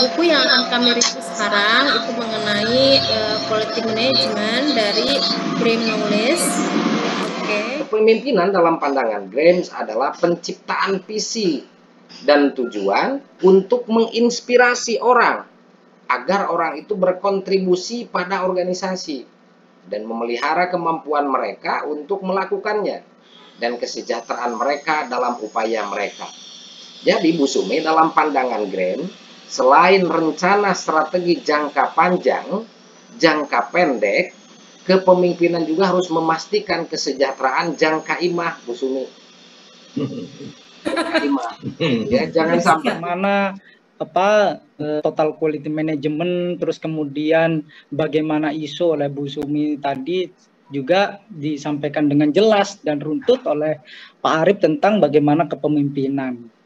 buku yang akan kami review sekarang itu mengenai quality management dari Graham Knowles. Kepemimpinan dalam pandangan Graham adalah penciptaan visi dan tujuan untuk menginspirasi orang agar orang itu berkontribusi pada organisasi dan memelihara kemampuan mereka untuk melakukannya dan kesejahteraan mereka dalam upaya mereka. Jadi Bu Sumi, dalam pandangan Graham, selain rencana strategi jangka panjang, jangka pendek, kepemimpinan juga harus memastikan kesejahteraan jangka imah, Bu Sumi. Ya, jangan sampai mana total quality management, terus kemudian bagaimana ISO oleh Bu Sumi tadi juga disampaikan dengan jelas dan runtut oleh Pak Arif tentang bagaimana kepemimpinan.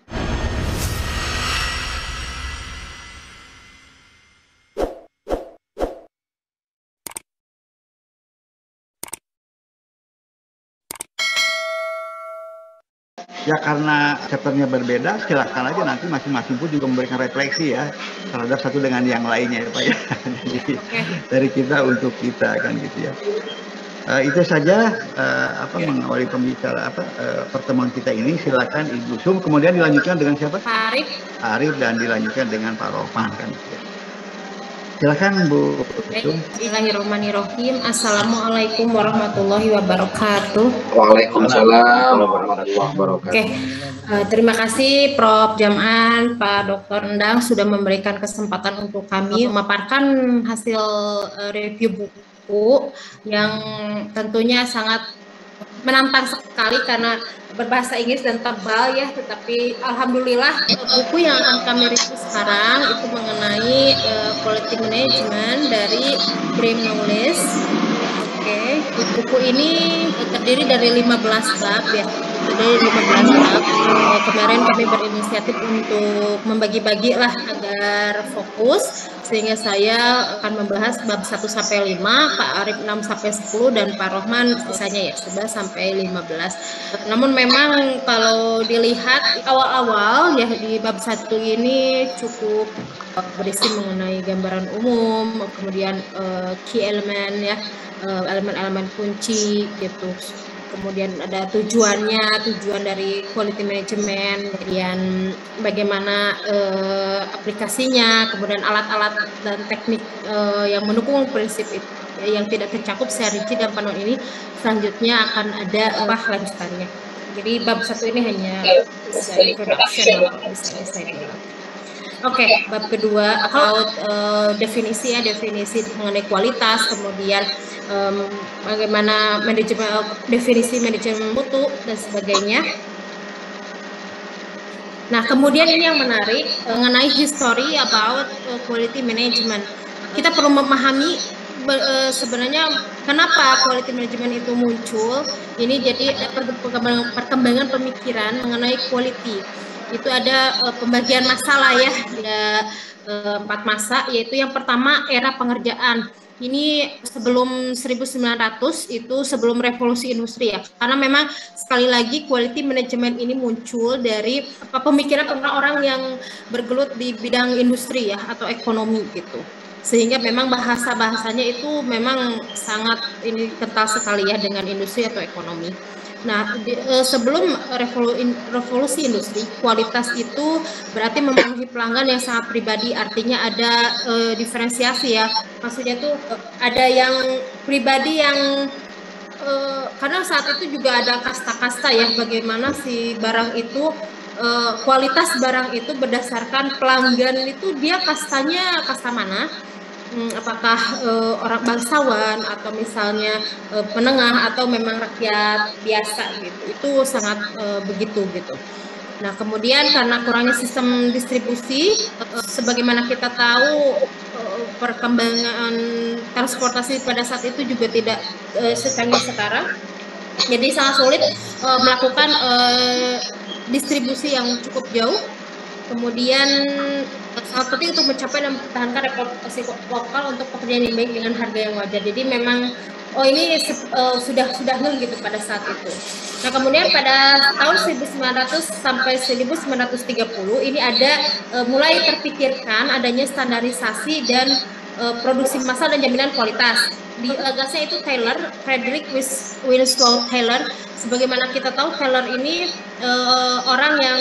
Ya karena chapternya berbeda, silakan aja nanti masing-masing pun juga memberikan refleksi ya terhadap satu dengan yang lainnya ya Pak ya. Jadi dari kita untuk kita kan gitu ya. Itu saja mengawali pembicara pertemuan kita ini. Silakan Ibu Sum, kemudian dilanjutkan dengan siapa? Pak Arif. Arif, dan dilanjutkan dengan Pak Rohman kan gitu ya. Silakan Bu Sum. Bismillahirrahmanirrahim. Assalamualaikum warahmatullahi wabarakatuh. Waalaikumsalam warahmatullahi wabarakatuh. Oke, terima kasih Prof. Jam'an, Pak Dr. Endang sudah memberikan kesempatan untuk kami memaparkan hasil review buku yang tentunya sangat menantang sekali karena berbahasa Inggris dan tebal ya, tetapi alhamdulillah buku yang akan kami review sekarang itu mengenai quality management dari Graham Knowles. Buku ini terdiri dari 15 bab ya. Kemarin kami berinisiatif untuk membagi-bagi lah agar fokus, sehingga saya akan membahas bab 1 sampai 5, Pak Arif 6 sampai 10 dan Pak Rohman sisanya ya 11 sampai 15. Namun memang kalau dilihat awal-awal ya di bab 1 ini cukup berisi mengenai gambaran umum, kemudian key element ya, elemen-elemen kunci gitu. Kemudian ada tujuan dari quality management, kemudian bagaimana aplikasinya, kemudian alat-alat dan teknik yang mendukung prinsip itu yang tidak tercakup secara rinci dalam panduan ini. Selanjutnya akan ada lanjutannya. Jadi bab 1 ini hanya introduction bisa saya bilang. Oke, bab kedua about definisi mengenai kualitas, kemudian bagaimana definisi manajemen mutu dan sebagainya. Nah, kemudian ini yang menarik mengenai history about quality management. Kita perlu memahami sebenarnya kenapa quality management itu muncul. Ini jadi perkembangan pemikiran mengenai quality. Itu ada pembagian masalah ya, ada 4 masa, yaitu yang pertama era pengerjaan. Ini sebelum 1900, itu sebelum revolusi industri ya. Karena memang sekali lagi quality management ini muncul dari pemikiran orang yang bergelut di bidang industri ya atau ekonomi gitu. Sehingga memang bahasanya itu memang sangat kental sekali ya dengan industri atau ekonomi. Nah, sebelum revolusi industri, kualitas itu berarti memenuhi pelanggan yang sangat pribadi, artinya ada diferensiasi ya. Maksudnya tuh ada yang pribadi yang karena saat itu juga ada kasta-kasta ya, bagaimana si barang itu kualitas barang itu berdasarkan pelanggan itu dia kastanya kasta mana. Apakah orang bangsawan atau misalnya menengah atau memang rakyat biasa gitu, itu sangat begitu gitu. Nah, kemudian karena kurangnya sistem distribusi, sebagaimana kita tahu perkembangan transportasi pada saat itu juga tidak secanggih sekarang, jadi sangat sulit melakukan distribusi yang cukup jauh. Kemudian sangat penting untuk mencapai dan mempertahankan reputasi lokal untuk pekerjaan yang baik dengan harga yang wajar. Jadi memang oh ini sudah nol gitu pada saat itu. Nah kemudian pada tahun 1900 sampai 1930 ini ada mulai terpikirkan adanya standarisasi dan produksi massal dan jaminan kualitas. Di gasnya itu Frederick Winslow Taylor. Sebagaimana kita tahu Taylor ini orang yang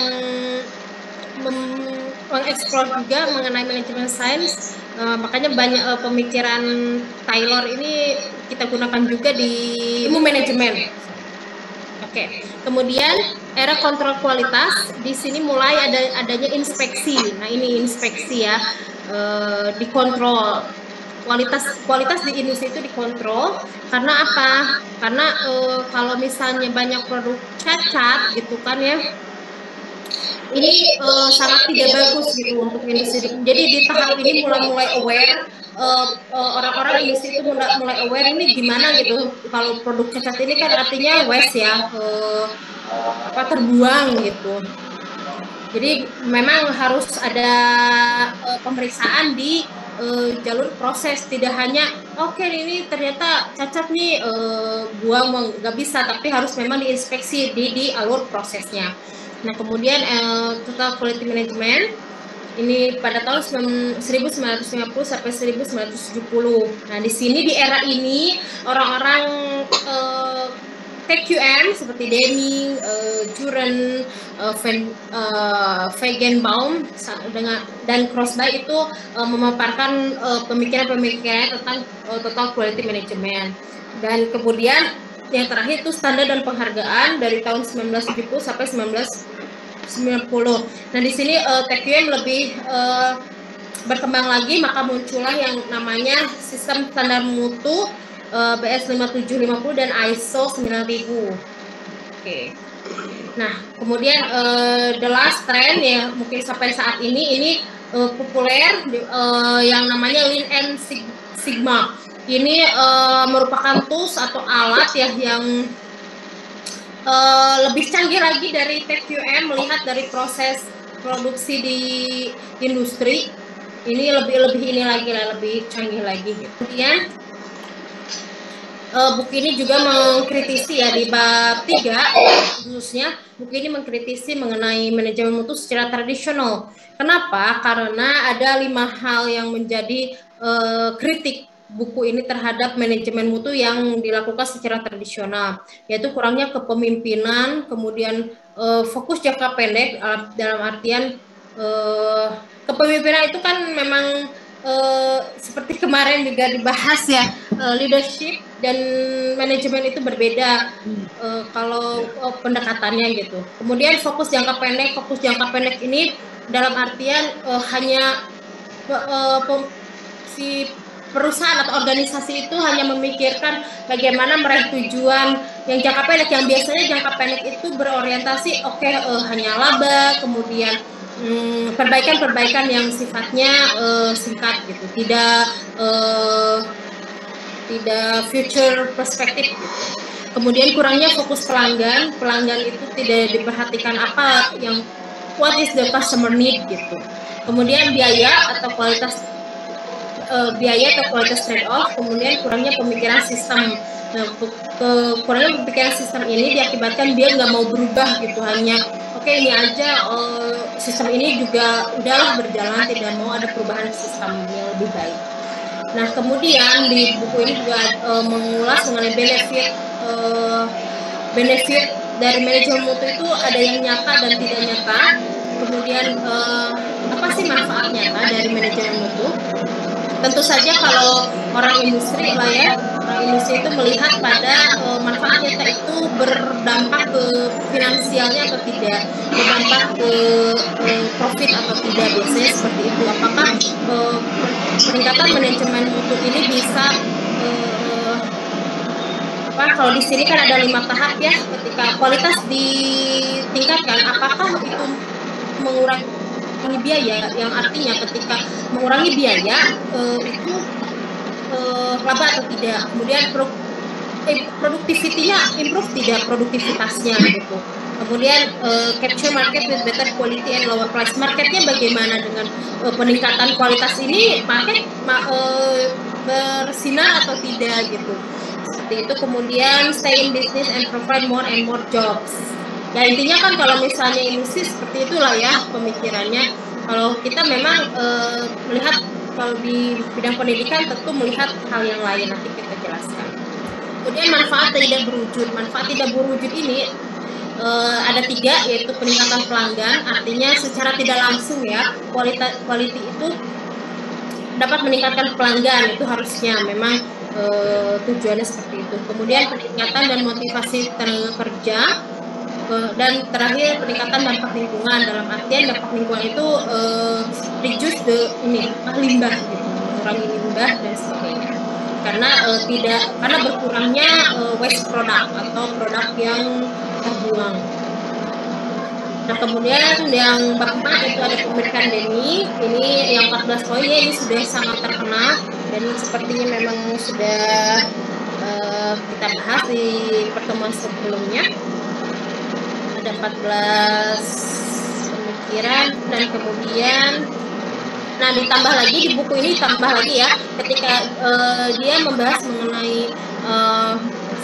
mengeksplor juga mengenai manajemen sains, makanya banyak pemikiran Taylor ini kita gunakan juga di ilmu manajemen. Oke. Kemudian era kontrol kualitas, di sini mulai adanya inspeksi. Nah ini inspeksi ya, dikontrol. Kualitas di industri itu dikontrol karena apa? Karena kalau misalnya banyak produk cacat gitu kan ya, ini sangat tidak bagus gitu untuk industri. Jadi di tahap ini mulai aware, orang-orang industri itu mulai aware ini gimana gitu. Kalau produk cacat ini kan artinya waste ya, terbuang gitu. Jadi memang harus ada pemeriksaan di jalur proses, tidak hanya oke, ini ternyata cacat nih, buang nggak bisa, tapi harus memang diinspeksi di alur prosesnya. Nah kemudian total quality management ini pada tahun 1950 sampai 1970. Nah di sini di era ini orang-orang TQM seperti Deming, Juren, Feigenbaum dan Crosby itu memaparkan pemikiran-pemikiran tentang total quality management. Dan kemudian yang terakhir itu standar dan penghargaan dari tahun 1970 sampai 1990. Nah di sini TQM lebih berkembang lagi, maka muncullah yang namanya sistem standar mutu BS 5750 dan ISO 9000. Oke. Nah, kemudian the last trend ya mungkin sampai saat ini populer yang namanya Lean and Sigma. Ini merupakan tools atau alat ya yang lebih canggih lagi dari TQM, melihat dari proses produksi di industri. Ini lebih canggih lagi. Kemudian buku ini juga mengkritisi ya di bab 3 khususnya, buku ini mengkritisi mengenai manajemen mutu secara tradisional. Kenapa? Karena ada 5 hal yang menjadi kritik buku ini terhadap manajemen mutu yang dilakukan secara tradisional, yaitu kurangnya kepemimpinan, kemudian fokus jangka pendek, dalam artian kepemimpinan itu kan memang seperti kemarin juga dibahas ya, leadership dan manajemen itu berbeda kalau pendekatannya gitu. Kemudian fokus jangka pendek ini dalam artian hanya si perusahaan atau organisasi itu hanya memikirkan bagaimana meraih tujuan yang jangka pendek, yang biasanya jangka pendek itu berorientasi hanya laba, kemudian perbaikan yang sifatnya singkat gitu, tidak future perspektif gitu. Kemudian kurangnya fokus pelanggan itu tidak diperhatikan what is the customer need gitu. Kemudian biaya atau kualitas trade off, kemudian kurangnya pemikiran sistem. Nah, kurangnya pemikiran sistem ini diakibatkan dia nggak mau berubah gitu, hanya ini aja, sistem ini juga udahlah berjalan, tidak mau ada perubahan sistem yang lebih baik. Nah kemudian di buku ini juga mengulas mengenai benefit dari manajemen mutu itu ada yang nyata dan tidak nyata. Kemudian apa sih manfaat nyata dari manajemen mutu? Tentu saja kalau orang industri itu melihat pada manfaat nyata itu berdampak ke finansialnya atau tidak, berdampak ke profit atau tidak, biasanya seperti itu. Apakah peningkatan manajemen mutu ini bisa kalau di sini kan ada 5 tahap ya, ketika kualitas ditingkatkan, apakah itu mengurangi biaya, yang artinya ketika mengurangi biaya itu laba atau tidak. Kemudian produktivitinya improve tidak, produktivitasnya gitu. Kemudian capture market with better quality and lower price. Marketnya bagaimana dengan peningkatan kualitas ini? Market bersinar atau tidak gitu. seperti itu. Kemudian stay in business and provide more and more jobs. Ya intinya kan kalau misalnya ini sih seperti itulah ya pemikirannya. Kalau kita memang melihat kalau di bidang pendidikan tentu melihat hal yang lain, nanti kita jelaskan. Kemudian manfaat tidak berwujud. Manfaat tidak berwujud ini ada 3, yaitu peningkatan pelanggan, artinya secara tidak langsung ya quality itu dapat meningkatkan pelanggan, itu harusnya memang tujuannya seperti itu. Kemudian peningkatan dan motivasi tenaga kerja, dan terakhir peningkatan dampak lingkungan. Dalam artian dampak lingkungan itu reduce limbah gitu, mengurangi limbah dan sebagainya. Karena berkurangnya waste product atau produk yang terbuang. Nah, kemudian yang bab 4 itu ada pemberian Denny. Ini yang 14 poinnya ini sudah sangat terkenal dan sepertinya memang sudah kita bahas di pertemuan sebelumnya. Ada 14 pemikiran dan kemudian ditambah lagi di buku ini tambah lagi ya ketika dia membahas mengenai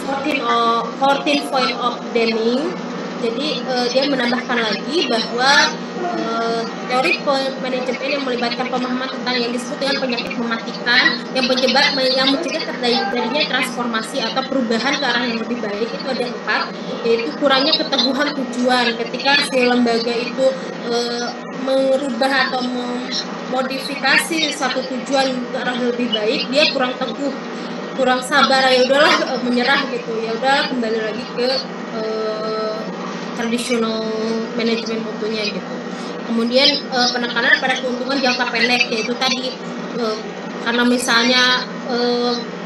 14 point of Deming. Jadi dia menambahkan lagi bahwa teori manajemen yang melibatkan pemahaman tentang yang disebut dengan penyakit mematikan yang mencegah terjadinya transformasi atau perubahan ke arah yang lebih baik, itu ada 4, yaitu kurangnya keteguhan tujuan. Ketika si lembaga itu merubah atau memodifikasi satu tujuan ke arah lebih baik, dia kurang teguh, kurang sabar, ya udahlah menyerah gitu, ya udah kembali lagi ke tradisional manajemen mutunya gitu. Kemudian penekanan pada keuntungan jangka pendek, yaitu tadi karena misalnya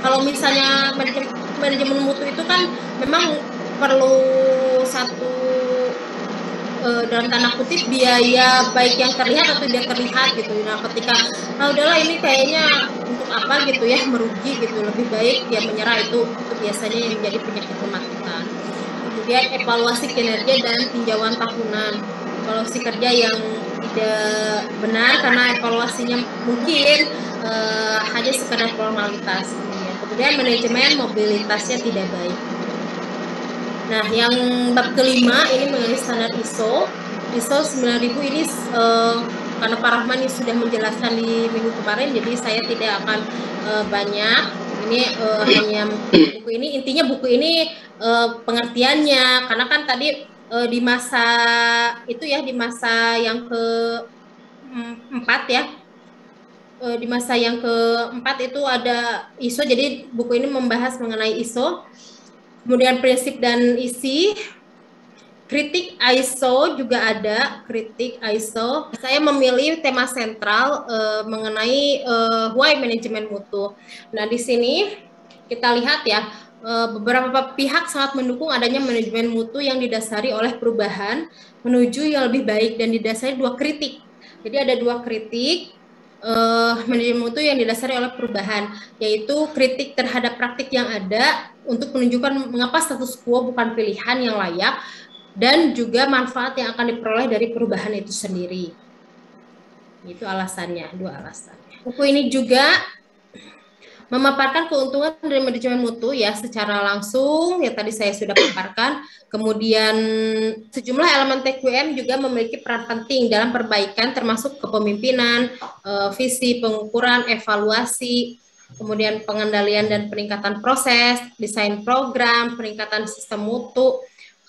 kalau misalnya manajemen mutu itu kan memang perlu satu dalam tanda kutip biaya baik yang terlihat atau tidak terlihat gitu. Nah ketika udahlah ini kayaknya untuk apa gitu ya, merugi gitu, lebih baik dia menyerah, itu biasanya yang menjadi penyakit mematikan. Kemudian evaluasi kinerja dan tinjauan tahunan. Evaluasi kerja yang tidak benar karena evaluasinya mungkin hanya sekedar formalitas. Kemudian manajemen mobilitasnya tidak baik. Nah, yang bab kelima ini mengenai standar ISO 9000 ini karena Pak Rahman ini sudah menjelaskan di minggu kemarin, jadi saya tidak akan banyak. Ini hanya buku ini, intinya buku ini pengertiannya, karena kan tadi di masa itu ya, di masa yang keempat ya, di masa yang keempat itu ada ISO, jadi buku ini membahas mengenai ISO, kemudian prinsip dan isi, kritik ISO juga ada, kritik ISO. Saya memilih tema sentral mengenai why manajemen mutu. Nah di sini kita lihat ya, beberapa pihak sangat mendukung adanya manajemen mutu yang didasari oleh perubahan menuju yang lebih baik dan didasari 2 kritik. Jadi ada 2 kritik manajemen mutu yang didasari oleh perubahan, yaitu kritik terhadap praktik yang ada untuk menunjukkan mengapa status quo bukan pilihan yang layak, dan juga manfaat yang akan diperoleh dari perubahan itu sendiri. Itu alasannya, 2 alasannya. Buku ini juga memaparkan keuntungan dari manajemen mutu ya secara langsung, ya tadi saya sudah paparkan. Kemudian sejumlah elemen TQM juga memiliki peran penting dalam perbaikan, termasuk kepemimpinan, visi, pengukuran, evaluasi, kemudian pengendalian dan peningkatan proses, desain program, peningkatan sistem mutu,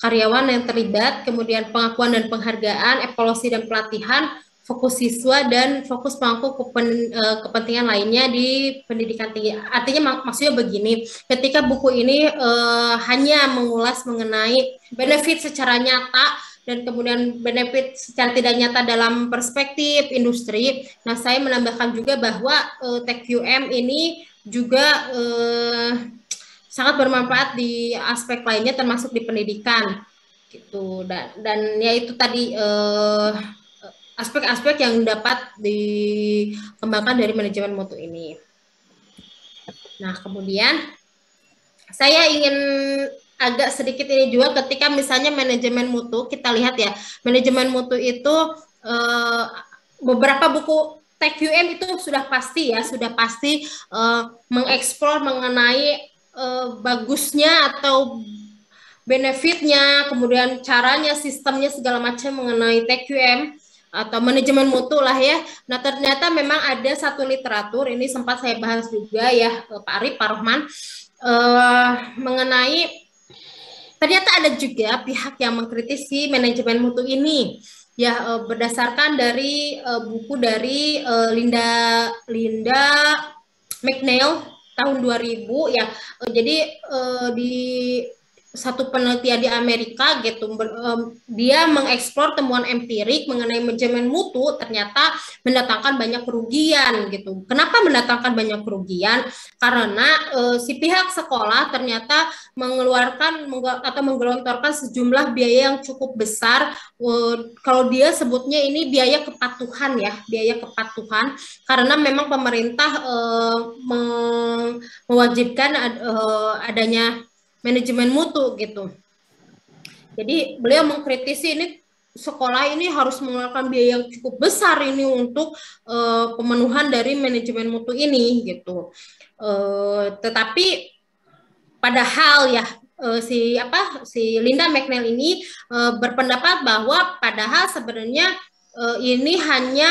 karyawan yang terlibat, kemudian pengakuan dan penghargaan, evaluasi dan pelatihan, fokus siswa, dan fokus pemangku kepentingan lainnya di pendidikan tinggi. Artinya maksudnya begini, ketika buku ini hanya mengulas mengenai benefit secara nyata dan kemudian benefit secara tidak nyata dalam perspektif industri, nah saya menambahkan juga bahwa TQM ini juga sangat bermanfaat di aspek lainnya termasuk di pendidikan gitu, dan ya itu tadi aspek-aspek yang dapat dikembangkan dari manajemen mutu ini. Nah kemudian saya ingin agak sedikit ini juga, ketika misalnya manajemen mutu, kita lihat ya, manajemen mutu itu beberapa buku TQM itu sudah pasti ya, sudah pasti mengeksplor mengenai bagusnya atau benefitnya, kemudian caranya, sistemnya segala macam mengenai TQM atau manajemen mutu lah ya. Nah ternyata memang ada satu literatur, ini sempat saya bahas juga ya Pak Arif, Pak Rohman, mengenai ternyata ada juga pihak yang mengkritisi manajemen mutu ini ya, berdasarkan dari buku dari Linda McNeil tahun 2000 ya. Jadi di satu penelitian di Amerika gitu, dia mengeksplor temuan empirik mengenai manajemen mutu ternyata mendatangkan banyak kerugian gitu. Kenapa mendatangkan banyak kerugian? Karena si pihak sekolah ternyata mengeluarkan atau menggelontorkan sejumlah biaya yang cukup besar. Kalau dia sebutnya ini biaya kepatuhan ya, biaya kepatuhan, karena memang pemerintah mewajibkan adanya manajemen mutu gitu. Jadi beliau mengkritisi ini sekolah ini harus mengeluarkan biaya yang cukup besar ini untuk pemenuhan dari manajemen mutu ini gitu. Tetapi padahal ya si Linda McNeil ini berpendapat bahwa padahal sebenarnya ini hanya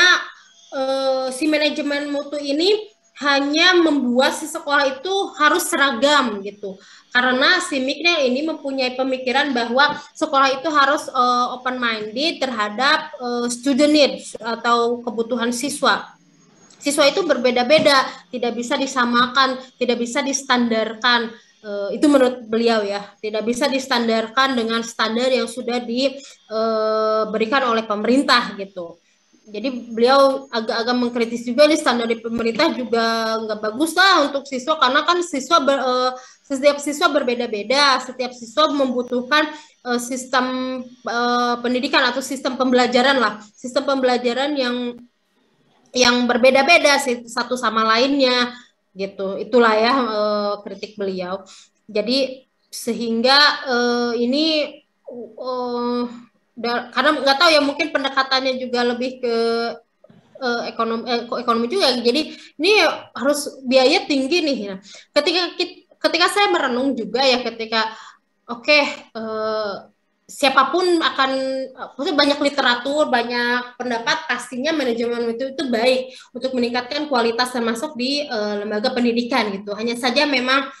si manajemen mutu ini hanya membuat si sekolah itu harus seragam gitu. Karena si McNeil ini mempunyai pemikiran bahwa sekolah itu harus open-minded terhadap student needs atau kebutuhan siswa. Siswa itu berbeda-beda, tidak bisa disamakan, tidak bisa distandarkan. Itu menurut beliau ya, tidak bisa distandarkan dengan standar yang sudah diberikan oleh pemerintah gitu. Jadi beliau agak-agak mengkritis juga nih, standar di pemerintah juga nggak bagus lah untuk siswa, karena kan setiap siswa berbeda-beda, setiap siswa membutuhkan sistem pendidikan atau sistem pembelajaran lah, sistem pembelajaran yang berbeda-beda satu sama lainnya gitu. Itulah ya kritik beliau. Jadi sehingga ini karena nggak tahu ya, mungkin pendekatannya juga lebih ke ekonomi juga. Jadi ini harus biaya tinggi nih. Nah, ketika saya merenung juga ya, ketika siapapun akan, banyak literatur, banyak pendapat, pastinya manajemen itu baik untuk meningkatkan kualitas termasuk di lembaga pendidikan gitu. Hanya saja memang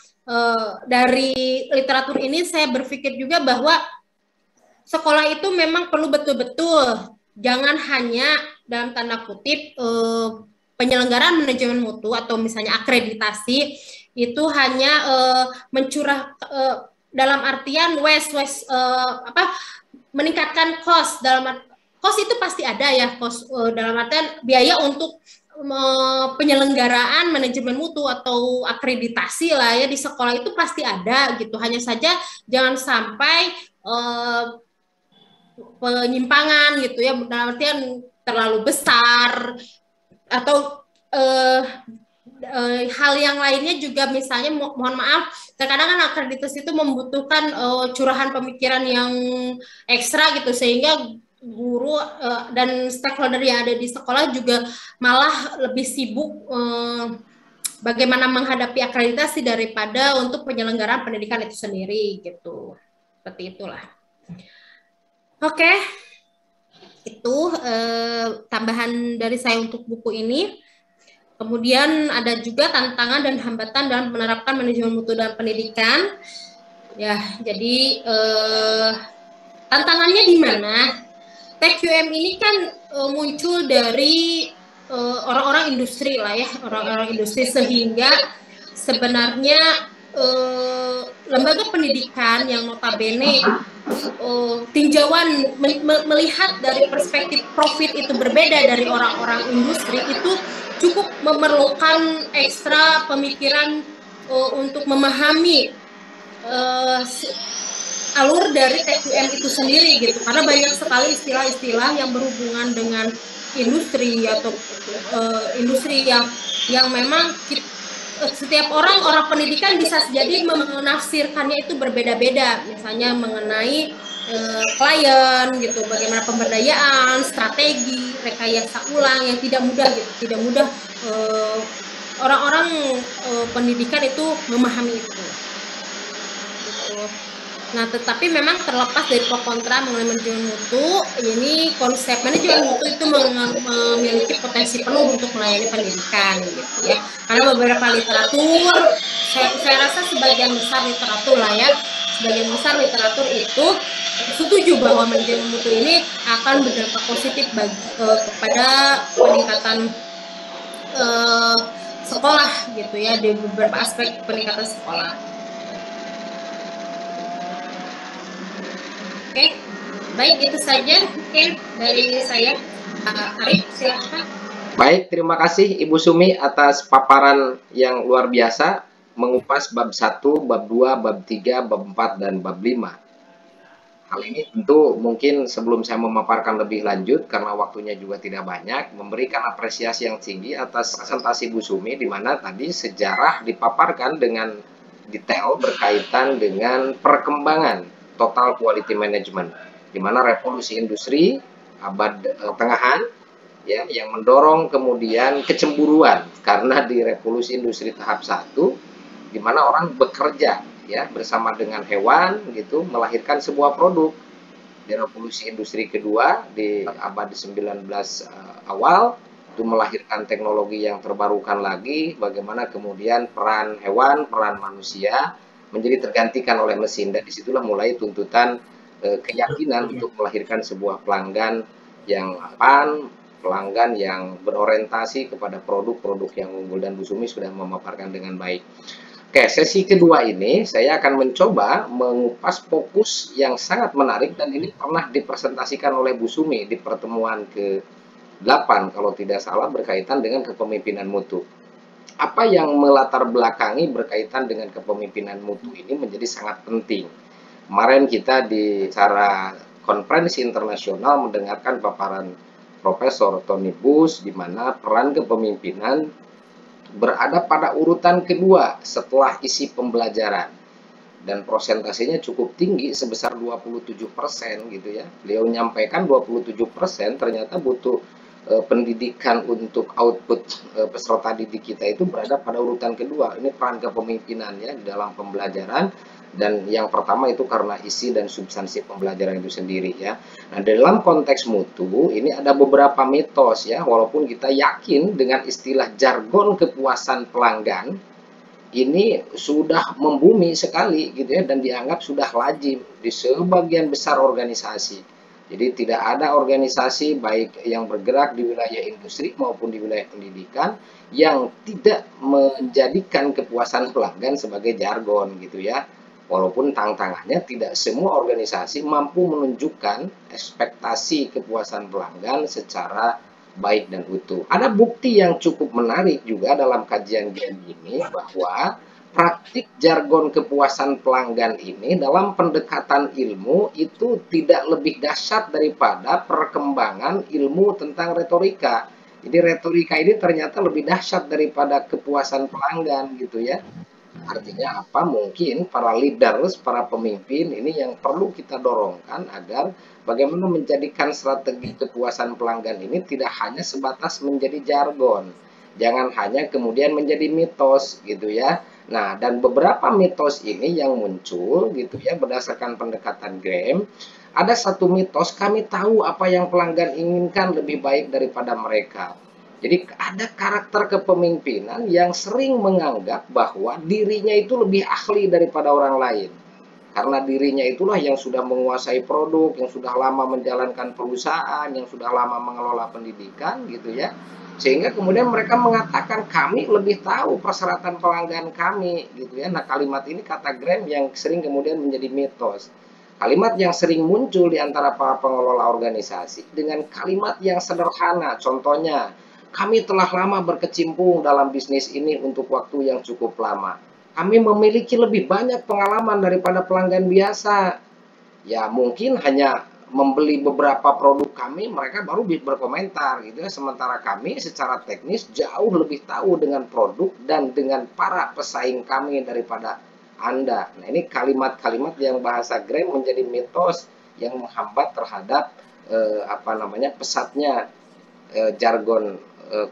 dari literatur ini saya berpikir juga bahwa sekolah itu memang perlu betul-betul, jangan hanya dalam tanda kutip penyelenggaraan manajemen mutu atau misalnya akreditasi itu hanya mencurah dalam artian meningkatkan cost. Cost itu pasti ada ya, cost dalam artian biaya untuk penyelenggaraan manajemen mutu atau akreditasi lah ya di sekolah itu pasti ada gitu. Hanya saja jangan sampai penyimpangan gitu ya, dalam artian terlalu besar atau hal yang lainnya juga, misalnya mohon maaf terkadang kan akreditasi itu membutuhkan curahan pemikiran yang ekstra gitu, sehingga guru dan stakeholder yang ada di sekolah juga malah lebih sibuk bagaimana menghadapi akreditasi daripada untuk penyelenggaraan pendidikan itu sendiri gitu. Seperti itulah. Oke, itu tambahan dari saya untuk buku ini. Kemudian ada juga tantangan dan hambatan dalam menerapkan manajemen mutu dalam pendidikan. Ya, jadi tantangannya di mana? TQM ini kan muncul dari orang-orang industri lah ya, orang-orang industri, sehingga sebenarnya lembaga pendidikan yang notabene tinjauan melihat dari perspektif profit itu berbeda dari orang-orang industri, itu cukup memerlukan ekstra pemikiran untuk memahami alur dari TQM itu sendiri gitu, karena banyak sekali istilah-istilah yang berhubungan dengan industri atau industri yang memang setiap orang pendidikan bisa jadi menafsirkannya itu berbeda-beda, misalnya mengenai klien gitu, bagaimana pemberdayaan, strategi, rekayasa ulang yang tidak mudah gitu, tidak mudah orang-orang pendidikan itu memahami itu. Nah, tetapi memang terlepas dari pro kontra mengenai manajemen mutu, ini konsep manajemen mutu itu memiliki potensi penuh untuk melayani pendidikan, gitu ya. Karena beberapa literatur, saya rasa sebagian besar literatur lah ya, sebagian besar literatur itu setuju bahwa manajemen mutu ini akan berdampak positif kepada peningkatan sekolah, gitu ya, di beberapa aspek peningkatan sekolah. Oke, baik, itu saja mungkin dari saya. Arif, silakan. Baik, terima kasih Ibu Sumi atas paparan yang luar biasa mengupas bab 1, bab 2, bab 3, bab 4, dan bab 5. Hal ini tentu mungkin sebelum saya memaparkan lebih lanjut, karena waktunya juga tidak banyak, memberikan apresiasi yang tinggi atas presentasi Bu Sumi, di mana tadi sejarah dipaparkan dengan detail berkaitan dengan perkembangan total quality management, di mana revolusi industri abad tengahan ya yang mendorong kemudian kecemburuan, karena di revolusi industri tahap 1 di mana orang bekerja ya bersama dengan hewan gitu melahirkan sebuah produk. Di revolusi industri kedua di abad 19 awal itu melahirkan teknologi yang terbarukan lagi, bagaimana kemudian peran hewan, peran manusia menjadi tergantikan oleh mesin, dan disitulah mulai tuntutan keyakinan untuk melahirkan sebuah pelanggan yang pelanggan yang berorientasi kepada produk-produk yang unggul, dan Bu Sumi sudah memaparkan dengan baik. Oke, sesi kedua ini saya akan mencoba mengupas fokus yang sangat menarik, dan ini pernah dipresentasikan oleh Bu Sumi di pertemuan ke-8 kalau tidak salah, berkaitan dengan kepemimpinan mutu. Apa yang melatar belakangi berkaitan dengan kepemimpinan mutu ini menjadi sangat penting. Kemarin kita di acara konferensi internasional mendengarkan paparan Profesor Tony Bush, di mana peran kepemimpinan berada pada urutan kedua setelah isi pembelajaran, dan prosentasenya cukup tinggi sebesar 27% gitu ya. Beliau menyampaikan 27% ternyata butuh pendidikan untuk output peserta didik kita itu berada pada urutan kedua. Ini peran kepemimpinannya di dalam pembelajaran, dan yang pertama itu karena isi dan substansi pembelajaran itu sendiri ya. Nah, dalam konteks mutu ini ada beberapa mitos ya, walaupun kita yakin dengan istilah jargon kepuasan pelanggan ini sudah membumi sekali gitu ya, dan dianggap sudah lazim di sebagian besar organisasi. Jadi tidak ada organisasi baik yang bergerak di wilayah industri maupun di wilayah pendidikan yang tidak menjadikan kepuasan pelanggan sebagai jargon gitu ya. Walaupun tantangannya tidak semua organisasi mampu menunjukkan ekspektasi kepuasan pelanggan secara baik dan utuh. Ada bukti yang cukup menarik juga dalam kajian GEM ini, bahwa praktik jargon kepuasan pelanggan ini dalam pendekatan ilmu itu tidak lebih dahsyat daripada perkembangan ilmu tentang retorika. Jadi retorika ini ternyata lebih dahsyat daripada kepuasan pelanggan gitu ya. Artinya apa? Mungkin para leaders, para pemimpin ini yang perlu kita dorongkan agar bagaimana menjadikan strategi kepuasan pelanggan ini tidak hanya sebatas menjadi jargon. Jangan hanya kemudian menjadi mitos gitu ya. Nah, dan beberapa mitos ini yang muncul gitu ya berdasarkan pendekatan Graham. Ada satu mitos, kami tahu apa yang pelanggan inginkan lebih baik daripada mereka. Jadi ada karakter kepemimpinan yang sering menganggap bahwa dirinya itu lebih ahli daripada orang lain. Karena dirinya itulah yang sudah menguasai produk, yang sudah lama menjalankan perusahaan, yang sudah lama mengelola pendidikan gitu ya. Sehingga kemudian mereka mengatakan kami lebih tahu persyaratan pelanggan kami gitu ya. Nah, kalimat ini kata Graham yang sering kemudian menjadi mitos. Kalimat yang sering muncul di antara para pengelola organisasi dengan kalimat yang sederhana. Contohnya, kami telah lama berkecimpung dalam bisnis ini untuk waktu yang cukup lama. Kami memiliki lebih banyak pengalaman daripada pelanggan biasa. Ya, mungkin hanya membeli beberapa produk kami, mereka baru berkomentar gitu ya. Sementara kami secara teknis jauh lebih tahu dengan produk dan dengan para pesaing kami daripada Anda. Nah, ini kalimat-kalimat yang bahasa Graham menjadi mitos yang menghambat terhadap pesatnya jargon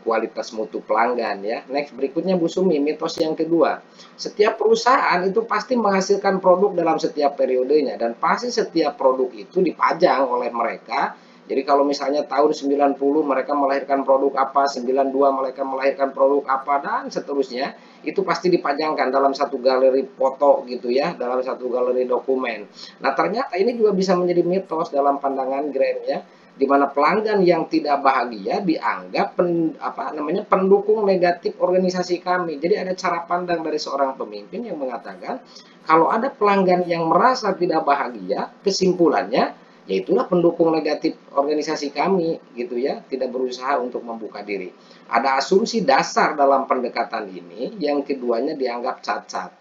kualitas mutu pelanggan ya. Next berikutnya Bu Sumi, mitos yang kedua. Setiap perusahaan itu pasti menghasilkan produk dalam setiap periodenya dan pasti setiap produk itu dipajang oleh mereka. Jadi kalau misalnya tahun 90 mereka melahirkan produk apa, 92 mereka melahirkan produk apa, dan seterusnya, itu pasti dipajangkan dalam satu galeri foto gitu ya, dalam satu galeri dokumen. Nah ternyata ini juga bisa menjadi mitos dalam pandangan Graham ya, di mana pelanggan yang tidak bahagia dianggap pendukung negatif organisasi kami. Jadi ada cara pandang dari seorang pemimpin yang mengatakan, kalau ada pelanggan yang merasa tidak bahagia, kesimpulannya yaitulah pendukung negatif organisasi kami gitu ya, tidak berusaha untuk membuka diri. Ada asumsi dasar dalam pendekatan ini, yang keduanya dianggap cacat.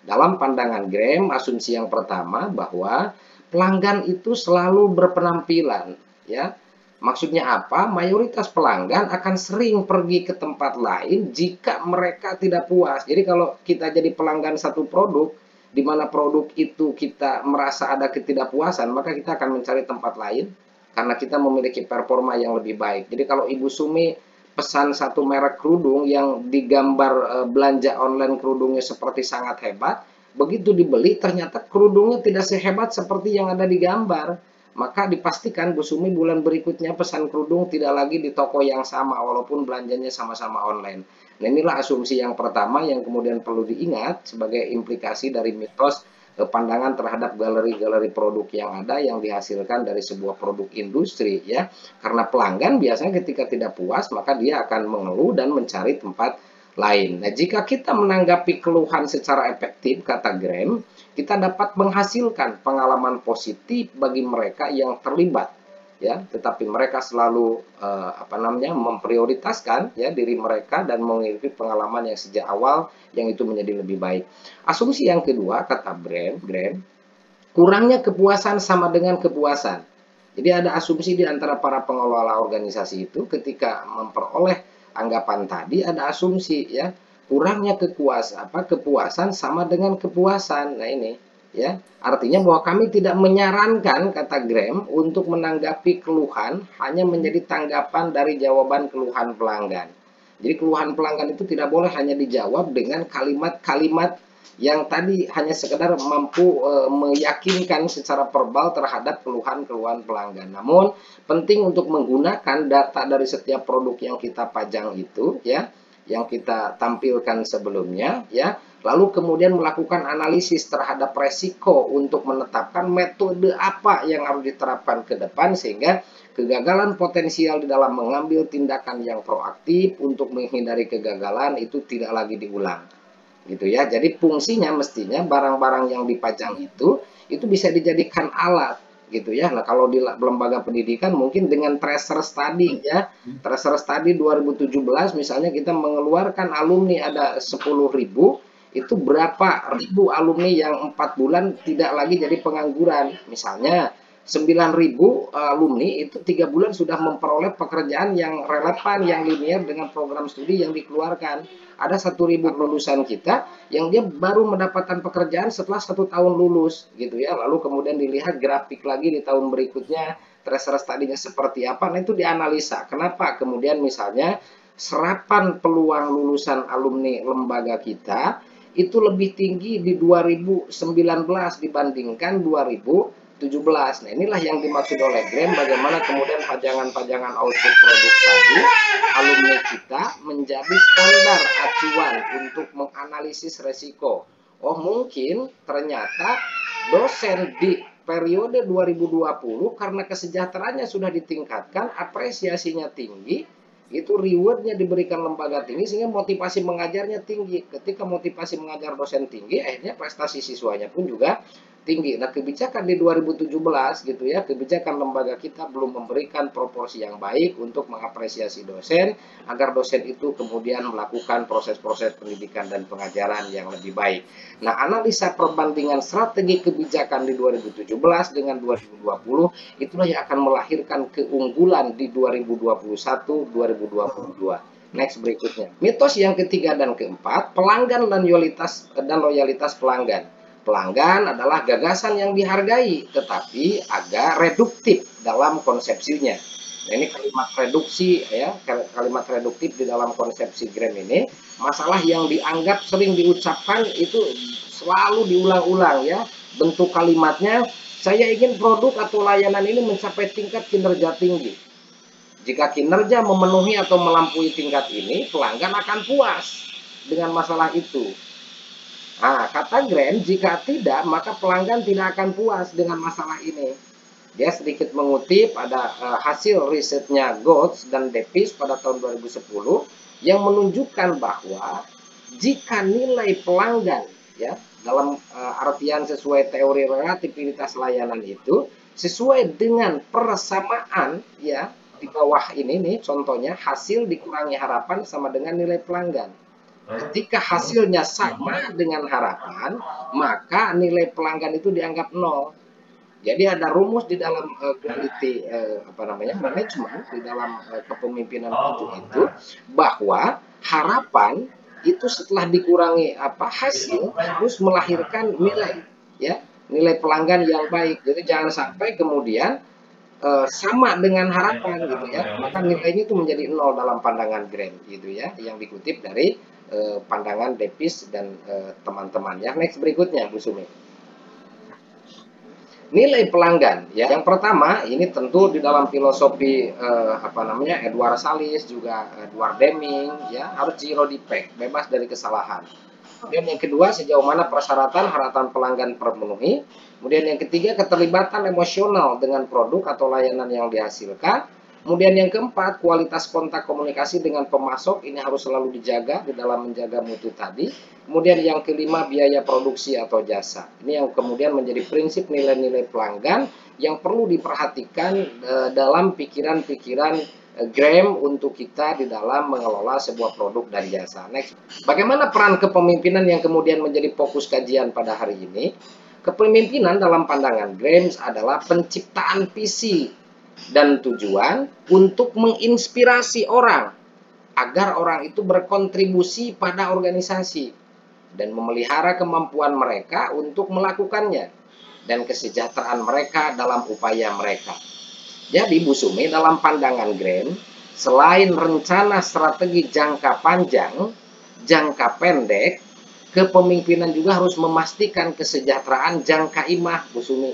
Dalam pandangan Graham, asumsi yang pertama bahwa pelanggan itu selalu berpenampilan ya. Maksudnya apa? Mayoritas pelanggan akan sering pergi ke tempat lain jika mereka tidak puas. Jadi kalau kita jadi pelanggan satu produk, di mana produk itu kita merasa ada ketidakpuasan, maka kita akan mencari tempat lain karena kita memiliki performa yang lebih baik. Jadi kalau Ibu Sumi pesan satu merek kerudung yang digambar belanja online kerudungnya seperti sangat hebat, begitu dibeli ternyata kerudungnya tidak sehebat seperti yang ada di gambar, maka dipastikan Bu Sumi bulan berikutnya pesan kerudung tidak lagi di toko yang sama walaupun belanjanya sama-sama online. Nah inilah asumsi yang pertama yang kemudian perlu diingat sebagai implikasi dari mitos pandangan terhadap galeri-galeri produk yang ada yang dihasilkan dari sebuah produk industri ya. Karena pelanggan biasanya ketika tidak puas maka dia akan mengeluh dan mencari tempat lain. Nah jika kita menanggapi keluhan secara efektif, kata Graham, kita dapat menghasilkan pengalaman positif bagi mereka yang terlibat ya, tetapi mereka selalu memprioritaskan ya diri mereka dan memiliki pengalaman yang sejak awal yang itu menjadi lebih baik. Asumsi yang kedua, kata Graham, kurangnya kepuasan sama dengan kepuasan. Jadi ada asumsi di antara para pengelola organisasi itu ketika memperoleh anggapan tadi, ada asumsi ya, kurangnya kepuasan sama dengan kepuasan. Nah ini ya, artinya bahwa kami tidak menyarankan, kata Graham, untuk menanggapi keluhan hanya menjadi tanggapan dari jawaban keluhan pelanggan. Jadi keluhan pelanggan itu tidak boleh hanya dijawab dengan kalimat-kalimat yang tadi hanya sekedar mampu meyakinkan secara verbal terhadap keluhan-keluhan pelanggan. Namun penting untuk menggunakan data dari setiap produk yang kita pajang itu ya, yang kita tampilkan sebelumnya ya, lalu kemudian melakukan analisis terhadap resiko untuk menetapkan metode apa yang harus diterapkan ke depan sehingga kegagalan potensial di dalam mengambil tindakan yang proaktif untuk menghindari kegagalan itu tidak lagi diulang gitu ya. Jadi fungsinya mestinya barang-barang yang dipajang itu bisa dijadikan alat gitu ya. Nah kalau di lembaga pendidikan mungkin dengan tracer study ya, tracer study 2017 misalnya kita mengeluarkan alumni ada 10.000, itu berapa ribu alumni yang 4 bulan tidak lagi jadi pengangguran. Misalnya 9.000 alumni itu 3 bulan sudah memperoleh pekerjaan yang relevan, yang linear dengan program studi yang dikeluarkan. Ada 1.000 lulusan kita yang dia baru mendapatkan pekerjaan setelah 1 tahun lulus gitu ya. Lalu kemudian dilihat grafik lagi di tahun berikutnya tracer study-nya seperti apa. Nah itu dianalisa. Kenapa kemudian misalnya serapan peluang lulusan alumni lembaga kita itu lebih tinggi di 2019 dibandingkan 2017. Nah inilah yang dimaksud oleh Graham, bagaimana kemudian pajangan-pajangan output produk tadi alumni kita menjadi standar acuan untuk menganalisis resiko. Oh mungkin ternyata dosen di periode 2020 karena kesejahteraannya sudah ditingkatkan, apresiasinya tinggi, itu rewardnya diberikan lembaga tinggi sehingga motivasi mengajarnya tinggi. Ketika motivasi mengajar dosen tinggi, akhirnya prestasi siswanya pun juga tinggi. Nah kebijakan di 2017 gitu ya, kebijakan lembaga kita belum memberikan proporsi yang baik untuk mengapresiasi dosen agar dosen itu kemudian melakukan proses-proses pendidikan dan pengajaran yang lebih baik. Nah analisa perbandingan strategi kebijakan di 2017 dengan 2020 itulah yang akan melahirkan keunggulan di 2021-2022. Next berikutnya. Mitos yang ketiga dan keempat, pelanggan dan loyalitas pelanggan. Pelanggan adalah gagasan yang dihargai, tetapi agak reduktif dalam konsepsinya. Nah, ini kalimat reduksi ya, kalimat reduktif di dalam konsepsi Graham ini, masalah yang dianggap sering diucapkan itu selalu diulang-ulang ya. Bentuk kalimatnya, saya ingin produk atau layanan ini mencapai tingkat kinerja tinggi. Jika kinerja memenuhi atau melampaui tingkat ini, pelanggan akan puas dengan masalah itu. Nah, kata Graham, jika tidak, maka pelanggan tidak akan puas dengan masalah ini. Dia sedikit mengutip ada hasil risetnya Goltz dan Depis pada tahun 2010 yang menunjukkan bahwa jika nilai pelanggan ya dalam artian sesuai teori relativitas layanan itu sesuai dengan persamaan ya di bawah ini nih contohnya hasil dikurangi harapan sama dengan nilai pelanggan. Ketika hasilnya sama dengan harapan, maka nilai pelanggan itu dianggap nol. Jadi ada rumus di dalam quality manajemen di dalam kepemimpinan itu bahwa harapan itu setelah dikurangi hasil harus melahirkan nilai ya, nilai pelanggan yang baik. Jadi jangan sampai kemudian sama dengan harapan gitu ya, maka nilainya itu menjadi nol dalam pandangan Graham gitu ya, yang dikutip dari pandangan Depis dan teman-teman ya. Next berikutnya Bu Sumi. Nilai pelanggan ya. Yang pertama ini tentu di dalam filosofi Edward Salis juga Edward Deming ya, harus zero defect, bebas dari kesalahan. Kemudian yang kedua, sejauh mana persyaratan harapan pelanggan terpenuhi. Kemudian yang ketiga, keterlibatan emosional dengan produk atau layanan yang dihasilkan. Kemudian yang keempat, kualitas kontak komunikasi dengan pemasok ini harus selalu dijaga di dalam menjaga mutu tadi. Kemudian yang kelima, biaya produksi atau jasa. Ini yang kemudian menjadi prinsip nilai-nilai pelanggan yang perlu diperhatikan dalam pikiran-pikiran Graham untuk kita di dalam mengelola sebuah produk dan jasa. Next, bagaimana peran kepemimpinan yang kemudian menjadi fokus kajian pada hari ini? Kepemimpinan dalam pandangan Graham adalah penciptaan visi dan tujuan untuk menginspirasi orang agar orang itu berkontribusi pada organisasi dan memelihara kemampuan mereka untuk melakukannya dan kesejahteraan mereka dalam upaya mereka. Jadi Bu Sumi, dalam pandangan Graham, selain rencana strategi jangka panjang, jangka pendek, kepemimpinan juga harus memastikan kesejahteraan jangka imah, Bu Sumi.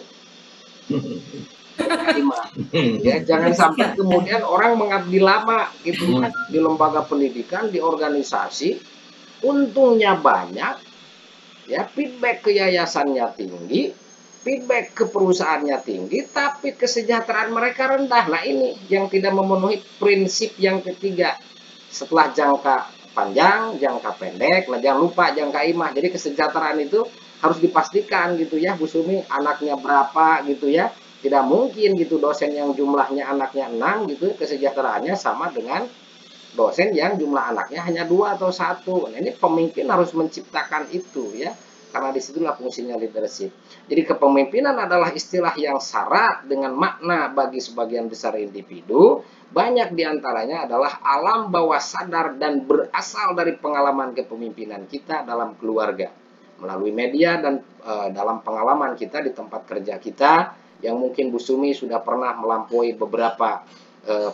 Ya, jangan sampai kemudian orang mengabdi lama gitu di lembaga pendidikan, di organisasi, untungnya banyak, ya feedback ke yayasannya tinggi, feedback ke perusahaannya tinggi, tapi kesejahteraan mereka rendah. Nah ini yang tidak memenuhi prinsip yang ketiga. Setelah jangka panjang, jangka pendek, nah jangan lupa jangka imah. Jadi kesejahteraan itu harus dipastikan gitu ya Bu Sumi, anaknya berapa gitu ya. Tidak mungkin gitu dosen yang jumlahnya anaknya 6 gitu kesejahteraannya sama dengan dosen yang jumlah anaknya hanya 2 atau 1. Nah, ini pemimpin harus menciptakan itu ya, karena disitulah fungsinya leadership. Jadi kepemimpinan adalah istilah yang syarat dengan makna bagi sebagian besar individu. Banyak diantaranya adalah alam bawah sadar dan berasal dari pengalaman kepemimpinan kita dalam keluarga, melalui media dan dalam pengalaman kita di tempat kerja kita, yang mungkin Bu Sumi sudah pernah melampaui beberapa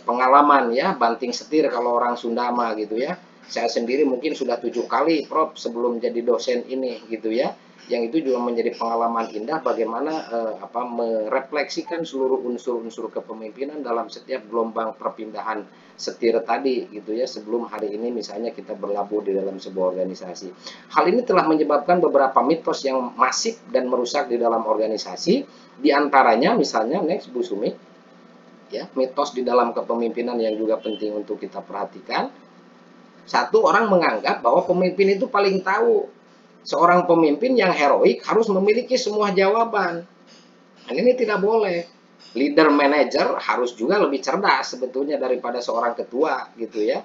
pengalaman ya, banting setir kalau orang Sundama gitu ya. Saya sendiri mungkin sudah 7 kali Prof sebelum jadi dosen ini gitu ya. Yang itu juga menjadi pengalaman indah bagaimana merefleksikan seluruh unsur-unsur kepemimpinan dalam setiap gelombang perpindahan setir tadi gitu ya, sebelum hari ini misalnya kita berlabuh di dalam sebuah organisasi. Hal ini telah menyebabkan beberapa mitos yang masif dan merusak di dalam organisasi. Di antaranya misalnya next Bu Sumi ya, mitos di dalam kepemimpinan yang juga penting untuk kita perhatikan. Satu, orang menganggap bahwa pemimpin itu paling tahu. Seorang pemimpin yang heroik harus memiliki semua jawaban. Dan ini tidak boleh. Leader manager harus juga lebih cerdas sebetulnya daripada seorang ketua gitu ya.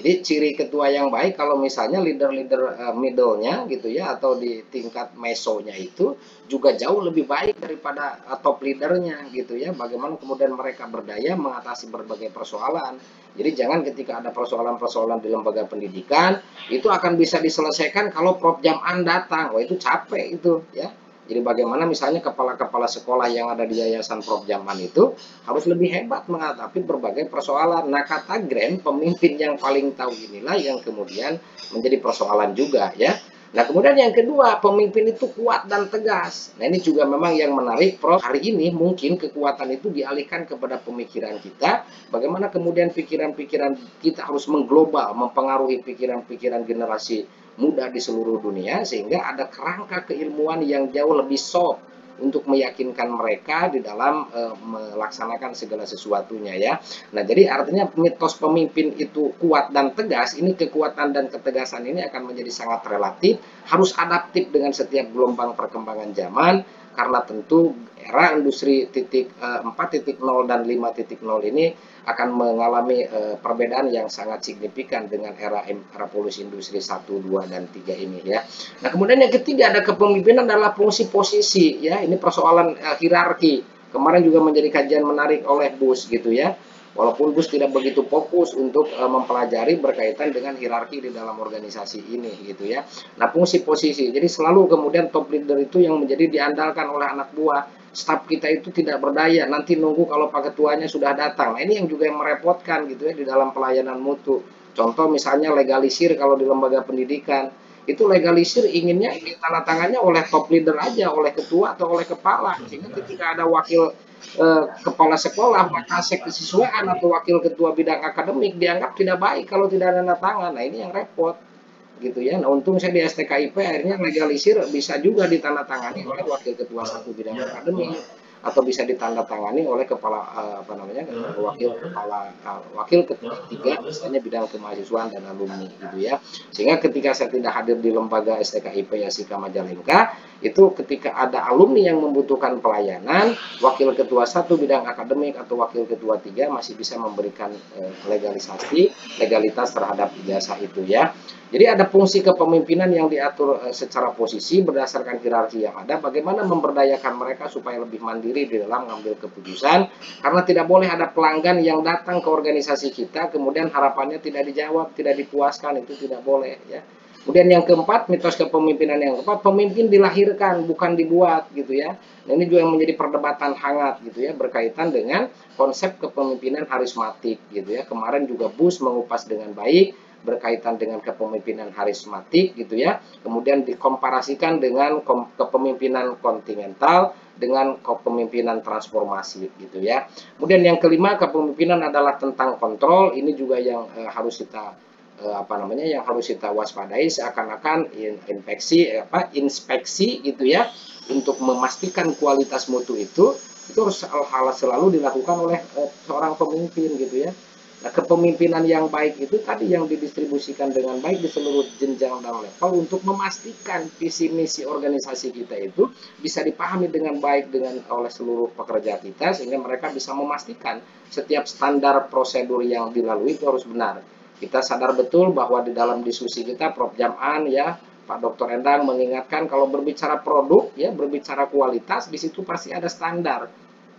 Jadi ciri ketua yang baik kalau misalnya leader-leader middle-nya gitu ya, atau di tingkat mesonya itu juga jauh lebih baik daripada top leader-nya gitu ya. Bagaimana kemudian mereka berdaya mengatasi berbagai persoalan. Jadi jangan ketika ada persoalan-persoalan di lembaga pendidikan itu akan bisa diselesaikan kalau Prof Jam'an datang. Wah itu capek itu ya. Jadi bagaimana misalnya kepala-kepala sekolah yang ada di Yayasan Prof. Jaman itu harus lebih hebat menghadapi berbagai persoalan. Nah, kata Grant, pemimpin yang paling tahu inilah yang kemudian menjadi persoalan juga ya. Nah, kemudian yang kedua, pemimpin itu kuat dan tegas. Nah, ini juga memang yang menarik, Prof. Hari ini mungkin kekuatan itu dialihkan kepada pemikiran kita. Bagaimana kemudian pikiran-pikiran kita harus mengglobal, mempengaruhi pikiran-pikiran generasi muda di seluruh dunia, sehingga ada kerangka keilmuan yang jauh lebih soft untuk meyakinkan mereka di dalam melaksanakan segala sesuatunya ya. Nah, jadi artinya mitos pemimpin itu kuat dan tegas, ini kekuatan dan ketegasan ini akan menjadi sangat relatif, harus adaptif dengan setiap gelombang perkembangan zaman, karena tentu era industri 4.0 dan 5.0 ini akan mengalami perbedaan yang sangat signifikan dengan era revolusi industri 1, 2, dan 3 ini ya. Nah, kemudian yang ketiga ada kepemimpinan adalah fungsi posisi ya. Ini persoalan hierarki. Kemarin juga menjadi kajian menarik oleh Bush gitu ya. Walaupun Bush tidak begitu fokus untuk mempelajari berkaitan dengan hierarki di dalam organisasi ini gitu ya. Nah, fungsi posisi. Jadi selalu kemudian top leader itu yang menjadi diandalkan oleh anak buah. Staf kita itu tidak berdaya, nanti nunggu kalau Pak Ketuanya sudah datang. Nah, ini yang juga yang merepotkan gitu ya di dalam pelayanan mutu. Contoh misalnya legalisir kalau di lembaga pendidikan. Itu legalisir inginnya ditandatangannya oleh top leader aja, oleh ketua atau oleh kepala. Sehingga ketika ada wakil kepala sekolah, maka kesiswaan atau wakil ketua bidang akademik dianggap tidak baik kalau tidak ada tanda tangan. Nah, ini yang repot gitu ya. Nah, untung saya di STKIP akhirnya legalisir bisa juga ditandatangani oleh wakil ketua satu bidang akademik atau bisa ditandatangani oleh kepala wakil ketua tiga misalnya bidang kemahasiswaan dan alumni gitu ya. Sehingga ketika saya tidak hadir di lembaga STKIP Yasika Majalengka, itu ketika ada alumni yang membutuhkan pelayanan, wakil ketua satu bidang akademik atau wakil ketua tiga masih bisa memberikan legalitas terhadap ijazah itu ya. Jadi ada fungsi kepemimpinan yang diatur secara posisi berdasarkan hierarki yang ada, bagaimana memberdayakan mereka supaya lebih mandiri di dalam mengambil keputusan, karena tidak boleh ada pelanggan yang datang ke organisasi kita, kemudian harapannya tidak dijawab, tidak dipuaskan, itu tidak boleh ya. Kemudian yang keempat, mitos kepemimpinan yang keempat, pemimpin dilahirkan, bukan dibuat gitu ya. Nah, ini juga yang menjadi perdebatan hangat gitu ya, berkaitan dengan konsep kepemimpinan harismatik gitu ya. Kemarin juga Bush mengupas dengan baik berkaitan dengan kepemimpinan harismatik gitu ya, kemudian dikomparasikan dengan kepemimpinan kontinental dengan kepemimpinan transformasi gitu ya. Kemudian yang kelima, kepemimpinan adalah tentang kontrol. Ini juga yang harus kita yang harus kita waspadai, seakan-akan inspeksi gitu ya, untuk memastikan kualitas mutu itu harus selalu dilakukan oleh seorang pemimpin gitu ya. Nah, kepemimpinan yang baik itu tadi yang didistribusikan dengan baik di seluruh jenjang dan level untuk memastikan visi misi organisasi kita itu bisa dipahami dengan baik oleh seluruh pekerja kita, sehingga mereka bisa memastikan setiap standar prosedur yang dilalui itu harus benar. Kita sadar betul bahwa di dalam diskusi kita Prof. Jaman ya, Pak Dr. Endang mengingatkan kalau berbicara produk ya, berbicara kualitas, di situ pasti ada standar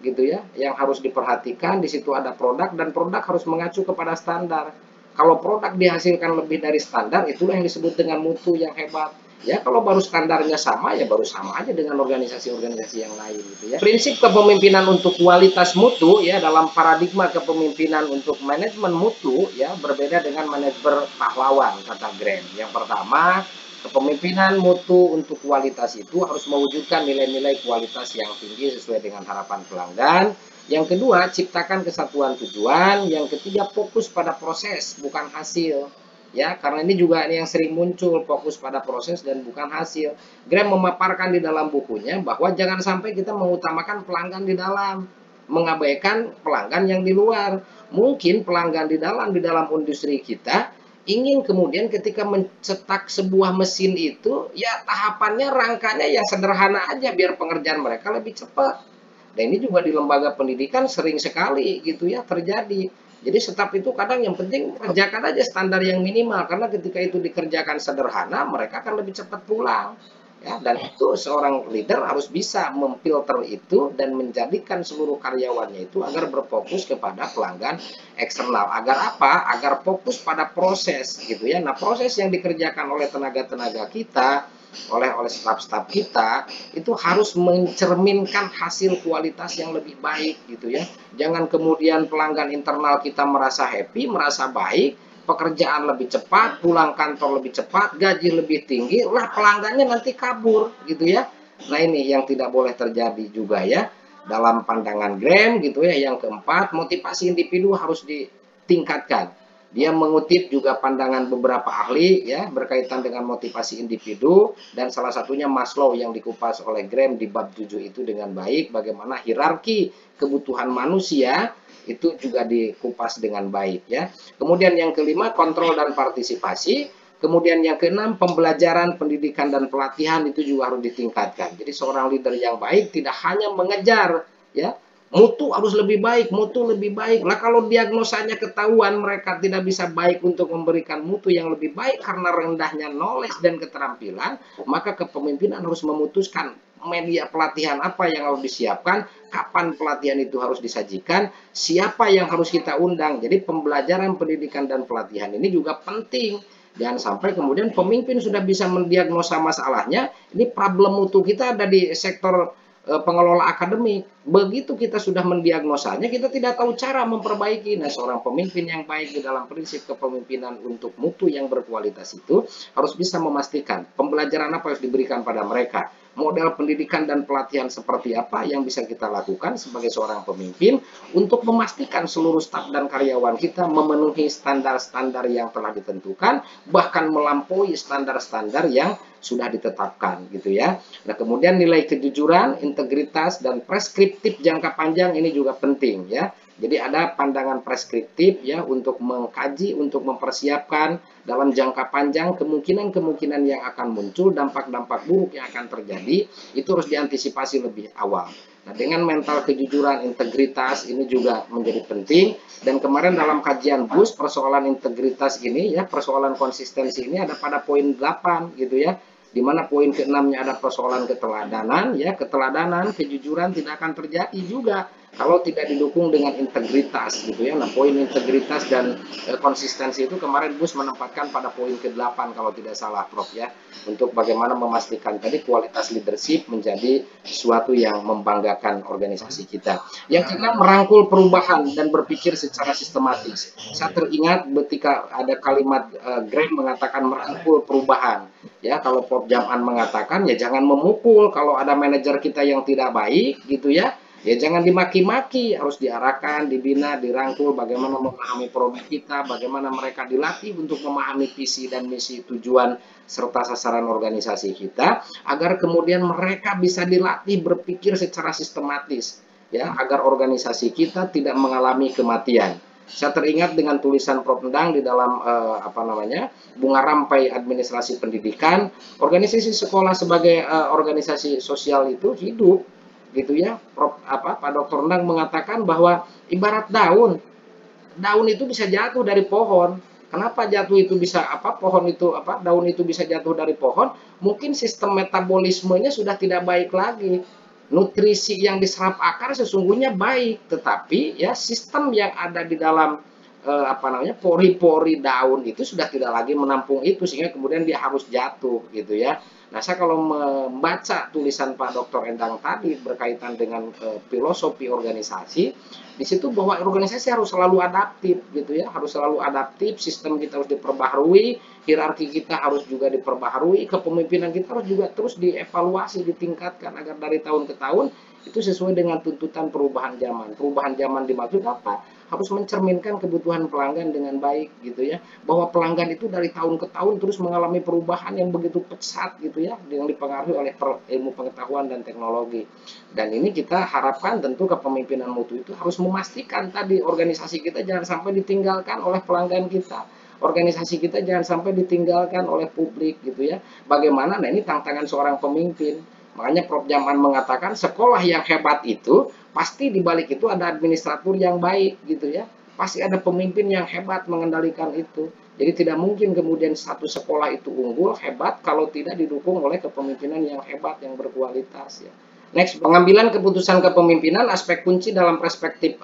gitu ya, yang harus diperhatikan. Di situ ada produk, dan produk harus mengacu kepada standar. Kalau produk dihasilkan lebih dari standar, itulah yang disebut dengan mutu yang hebat ya. Kalau baru standarnya sama, ya baru sama aja dengan organisasi-organisasi yang lain gitu ya. Prinsip kepemimpinan untuk kualitas mutu ya, dalam paradigma kepemimpinan untuk manajemen mutu ya, berbeda dengan manajemen pahlawan kata Grant. Yang pertama, kepemimpinan mutu untuk kualitas itu harus mewujudkan nilai-nilai kualitas yang tinggi sesuai dengan harapan pelanggan. Yang kedua, ciptakan kesatuan tujuan. Yang ketiga, fokus pada proses, bukan hasil. Ya, karena ini juga yang sering muncul, fokus pada proses dan bukan hasil. Graham memaparkan di dalam bukunya bahwa jangan sampai kita mengutamakan pelanggan di dalam, mengabaikan pelanggan yang di luar. Mungkin pelanggan di dalam industri kita ingin kemudian ketika mencetak sebuah mesin itu ya tahapannya, rangkanya yang sederhana aja biar pengerjaan mereka lebih cepat. Dan ini juga di lembaga pendidikan sering sekali gitu ya terjadi. Jadi staf itu kadang yang penting kerjakan aja standar yang minimal, karena ketika itu dikerjakan sederhana mereka akan lebih cepat pulang. Ya, dan itu seorang leader harus bisa memfilter itu dan menjadikan seluruh karyawannya itu agar berfokus kepada pelanggan eksternal. Agar apa? Agar fokus pada proses gitu ya. Nah, proses yang dikerjakan oleh tenaga-tenaga kita, oleh staf-staf kita itu harus mencerminkan hasil kualitas yang lebih baik gitu ya. Jangan kemudian pelanggan internal kita merasa happy, merasa baik, pekerjaan lebih cepat, pulang kantor lebih cepat, gaji lebih tinggi, lah pelanggannya nanti kabur gitu ya. Nah, ini yang tidak boleh terjadi juga ya dalam pandangan Graham gitu ya. Yang keempat, motivasi individu harus ditingkatkan. Dia mengutip juga pandangan beberapa ahli ya berkaitan dengan motivasi individu, dan salah satunya Maslow yang dikupas oleh Graham di bab 7 itu dengan baik, bagaimana hierarki kebutuhan manusia itu juga dikupas dengan baik ya. Kemudian yang kelima, kontrol dan partisipasi. Kemudian yang keenam, pembelajaran, pendidikan dan pelatihan itu juga harus ditingkatkan. Jadi seorang leader yang baik tidak hanya mengejar ya mutu harus lebih baik, mutu lebih baik. Nah, kalau diagnosanya ketahuan mereka tidak bisa baik untuk memberikan mutu yang lebih baik karena rendahnya knowledge dan keterampilan, maka kepemimpinan harus memutuskan media pelatihan apa yang harus disiapkan, kapan pelatihan itu harus disajikan, siapa yang harus kita undang. Jadi pembelajaran, pendidikan, dan pelatihan ini juga penting. Jangan sampai kemudian pemimpin sudah bisa mendiagnosa masalahnya, ini problem mutu kita ada di sektor pengelola akademik. Begitu kita sudah mendiagnosanya, kita tidak tahu cara memperbaiki. Nah, seorang pemimpin yang baik di dalam prinsip kepemimpinan untuk mutu yang berkualitas itu harus bisa memastikan pembelajaran apa harus diberikan pada mereka, model pendidikan dan pelatihan seperti apa yang bisa kita lakukan sebagai seorang pemimpin untuk memastikan seluruh staf dan karyawan kita memenuhi standar-standar yang telah ditentukan, bahkan melampaui standar-standar yang sudah ditetapkan gitu ya. Nah, kemudian nilai kejujuran, integritas, dan preskriptif jangka panjang ini juga penting ya. Jadi ada pandangan preskriptif ya untuk mengkaji, untuk mempersiapkan dalam jangka panjang kemungkinan-kemungkinan yang akan muncul, dampak-dampak buruk yang akan terjadi, itu harus diantisipasi lebih awal. Nah, dengan mental kejujuran, integritas ini juga menjadi penting. Dan kemarin dalam kajian BUS, persoalan integritas ini ya, persoalan konsistensi ini ada pada poin 8 gitu ya. Di mana poin ke-6-nya ada persoalan keteladanan ya, keteladanan, kejujuran tidak akan terjadi juga kalau tidak didukung dengan integritas gitu ya. Nah, poin integritas dan konsistensi itu kemarin BUS menempatkan pada poin ke-8 kalau tidak salah Prof ya, untuk bagaimana memastikan tadi kualitas leadership menjadi sesuatu yang membanggakan organisasi kita. Yang keenam, merangkul perubahan dan berpikir secara sistematis. Saya teringat ketika ada kalimat Graham mengatakan merangkul perubahan. Ya, kalau Prof Jam'an mengatakan ya jangan memukul kalau ada manajer kita yang tidak baik gitu ya. Ya jangan dimaki-maki, harus diarahkan, dibina, dirangkul bagaimana memahami produk kita, bagaimana mereka dilatih untuk memahami visi dan misi, tujuan serta sasaran organisasi kita, agar kemudian mereka bisa dilatih berpikir secara sistematis ya, agar organisasi kita tidak mengalami kematian. Saya teringat dengan tulisan Prof Endang di dalam Bunga Rampai Administrasi Pendidikan, organisasi sekolah sebagai organisasi sosial itu hidup gitu ya. Pak Dr. Endang mengatakan bahwa ibarat daun itu bisa jatuh dari pohon. Kenapa jatuh itu bisa daun itu bisa jatuh dari pohon? Mungkin sistem metabolismenya sudah tidak baik lagi. Nutrisi yang diserap akar sesungguhnya baik, tetapi ya sistem yang ada di dalam pori-pori daun itu sudah tidak lagi menampung itu, sehingga kemudian dia harus jatuh gitu ya. Nah, saya kalau membaca tulisan Pak Dr. Endang tadi berkaitan dengan filosofi organisasi, di situ bahwa organisasi harus selalu adaptif gitu ya, harus selalu adaptif, sistem kita harus diperbaharui, hierarki kita harus juga diperbaharui, kepemimpinan kita harus juga terus dievaluasi, ditingkatkan agar dari tahun ke tahun itu sesuai dengan tuntutan perubahan zaman. Perubahan zaman dimaksud apa? Harus mencerminkan kebutuhan pelanggan dengan baik gitu ya. Bahwa pelanggan itu dari tahun ke tahun terus mengalami perubahan yang begitu pesat gitu ya, yang dipengaruhi oleh ilmu pengetahuan dan teknologi. Dan ini kita harapkan tentu kepemimpinan mutu itu harus memastikan tadi organisasi kita jangan sampai ditinggalkan oleh pelanggan kita. Organisasi kita jangan sampai ditinggalkan oleh publik gitu ya. Bagaimana? Nah, ini tantangan seorang pemimpin. Makanya Prof Jam'an mengatakan sekolah yang hebat itu pasti di balik itu ada administratur yang baik gitu ya. Pasti ada pemimpin yang hebat mengendalikan itu. Jadi tidak mungkin kemudian satu sekolah itu unggul, hebat, kalau tidak didukung oleh kepemimpinan yang hebat, yang berkualitas. Ya. Next, pengambilan keputusan kepemimpinan, aspek kunci dalam perspektif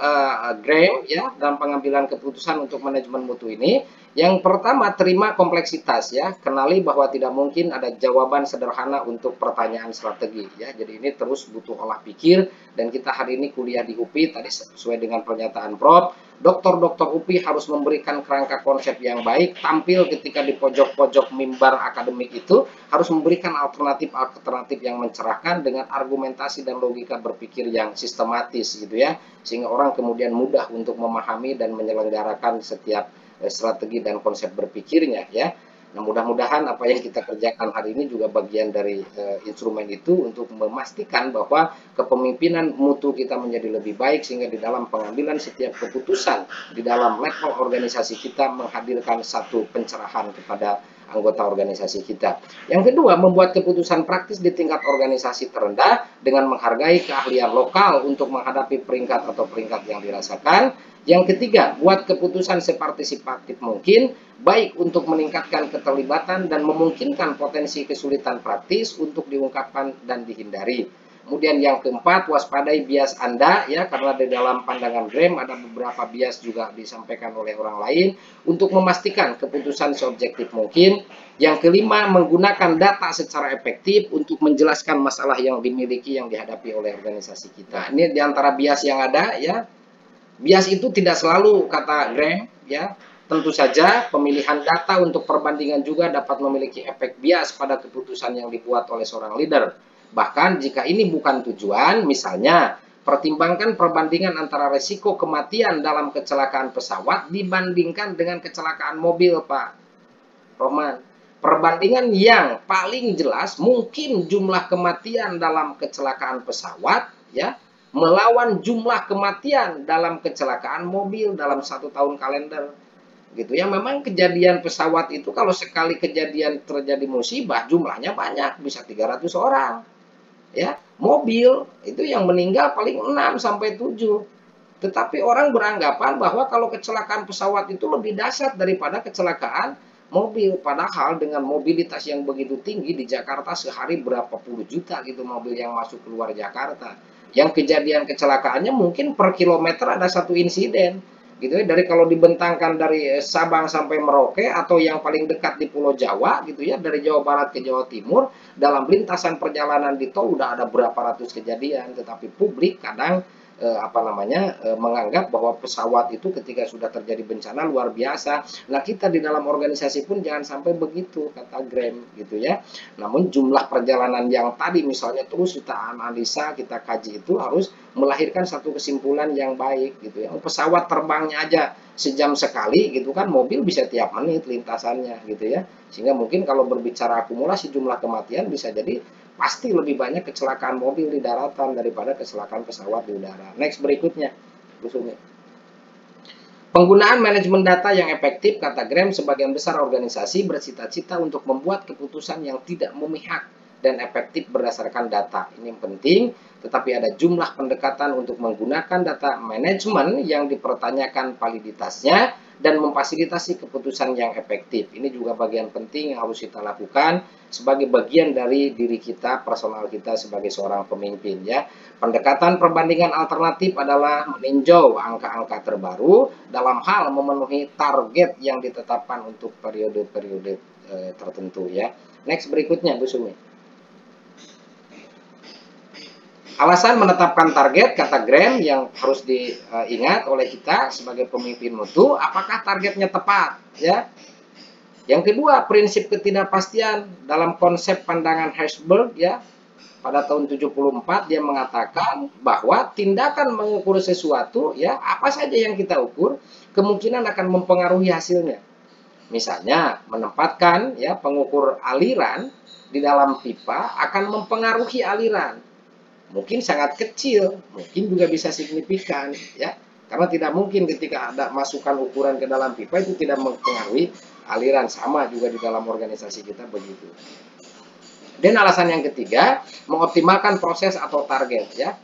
Graham, ya, dalam pengambilan keputusan untuk manajemen mutu ini. Yang pertama, terima kompleksitas, ya, kenali bahwa tidak mungkin ada jawaban sederhana untuk pertanyaan strategi, ya. Jadi ini terus butuh olah pikir, dan kita hari ini kuliah di UPI, tadi sesuai dengan pernyataan Prof. Dokter-dokter UPI harus memberikan kerangka konsep yang baik, tampil ketika di pojok-pojok mimbar akademik itu, harus memberikan alternatif-alternatif yang mencerahkan dengan argumentasi dan logika berpikir yang sistematis gitu ya, sehingga orang kemudian mudah untuk memahami dan menyelenggarakan setiap strategi dan konsep berpikirnya ya. Nah, mudah-mudahan apa yang kita kerjakan hari ini juga bagian dari instrumen itu untuk memastikan bahwa kepemimpinan mutu kita menjadi lebih baik, sehingga di dalam pengambilan setiap keputusan di dalam level organisasi kita menghadirkan satu pencerahan kepada anggota organisasi kita. Yang kedua, membuat keputusan praktis di tingkat organisasi terendah dengan menghargai keahlian lokal untuk menghadapi peringkat atau peringkat yang dirasakan. Yang ketiga, buat keputusan separtisipatif mungkin, baik untuk meningkatkan keterlibatan dan memungkinkan potensi kesulitan praktis untuk diungkapkan dan dihindari. Kemudian yang keempat, waspadai bias Anda ya, karena di dalam pandangan Graham ada beberapa bias juga disampaikan oleh orang lain untuk memastikan keputusan seobjektif mungkin. Yang kelima, menggunakan data secara efektif untuk menjelaskan masalah yang dimiliki, yang dihadapi oleh organisasi kita. Ini diantara bias yang ada ya. Bias itu tidak selalu, kata Graham ya. Tentu saja pemilihan data untuk perbandingan juga dapat memiliki efek bias pada keputusan yang dibuat oleh seorang leader. Bahkan jika ini bukan tujuan, misalnya pertimbangkan perbandingan antara resiko kematian dalam kecelakaan pesawat dibandingkan dengan kecelakaan mobil, Pak Rohman. Perbandingan yang paling jelas mungkin jumlah kematian dalam kecelakaan pesawat ya melawan jumlah kematian dalam kecelakaan mobil dalam 1 tahun kalender. Gitu ya, memang kejadian pesawat itu kalau sekali kejadian terjadi musibah jumlahnya banyak, bisa 300 orang. Ya, mobil itu yang meninggal paling 6 sampai 7. Tetapi orang beranggapan bahwa kalau kecelakaan pesawat itu lebih dahsyat daripada kecelakaan mobil. Padahal dengan mobilitas yang begitu tinggi di Jakarta sehari berapa puluh juta gitu mobil yang masuk keluar Jakarta. Yang kejadian kecelakaannya mungkin per kilometer ada 1 insiden. Gitu ya, dari kalau dibentangkan dari Sabang sampai Merauke atau yang paling dekat di Pulau Jawa gitu ya, dari Jawa Barat ke Jawa Timur, dalam lintasan perjalanan di tol udah ada berapa ratus kejadian, tetapi publik kadang menganggap bahwa pesawat itu ketika sudah terjadi bencana luar biasa. Nah, kita di dalam organisasi pun jangan sampai begitu, kata Graham gitu ya. Namun jumlah perjalanan yang tadi misalnya terus kita analisa, kita kaji itu harus melahirkan satu kesimpulan yang baik gitu ya. Pesawat terbangnya aja sejam sekali gitu kan, mobil bisa tiap menit lintasannya gitu ya. Sehingga mungkin kalau berbicara akumulasi jumlah kematian bisa jadi pasti lebih banyak kecelakaan mobil di daratan daripada kecelakaan pesawat di udara. Next berikutnya, Bu Sumi. Penggunaan manajemen data yang efektif, kata Graham, sebagian besar organisasi bercita-cita untuk membuat keputusan yang tidak memihak dan efektif berdasarkan data. Ini yang penting, tetapi ada jumlah pendekatan untuk menggunakan data manajemen yang dipertanyakan validitasnya dan memfasilitasi keputusan yang efektif. Ini juga bagian penting yang harus kita lakukan sebagai bagian dari diri kita, personal kita sebagai seorang pemimpin ya. Pendekatan perbandingan alternatif adalah meninjau angka-angka terbaru dalam hal memenuhi target yang ditetapkan untuk periode-periode tertentu ya. Next berikutnya, Bu Sumi. Alasan menetapkan target, kata Graham, yang harus diingat oleh kita sebagai pemimpin mutu, apakah targetnya tepat ya. Yang kedua, prinsip ketidakpastian dalam konsep pandangan Herzberg ya. Pada tahun 74 dia mengatakan bahwa tindakan mengukur sesuatu ya, apa saja yang kita ukur kemungkinan akan mempengaruhi hasilnya. Misalnya menempatkan ya pengukur aliran di dalam pipa akan mempengaruhi aliran. Mungkin sangat kecil, mungkin juga bisa signifikan ya. Karena tidak mungkin ketika ada masukan ukuran ke dalam pipa itu tidak mempengaruhi aliran. Sama juga di dalam organisasi kita begitu. Dan alasan yang ketiga, mengoptimalkan proses atau target ya.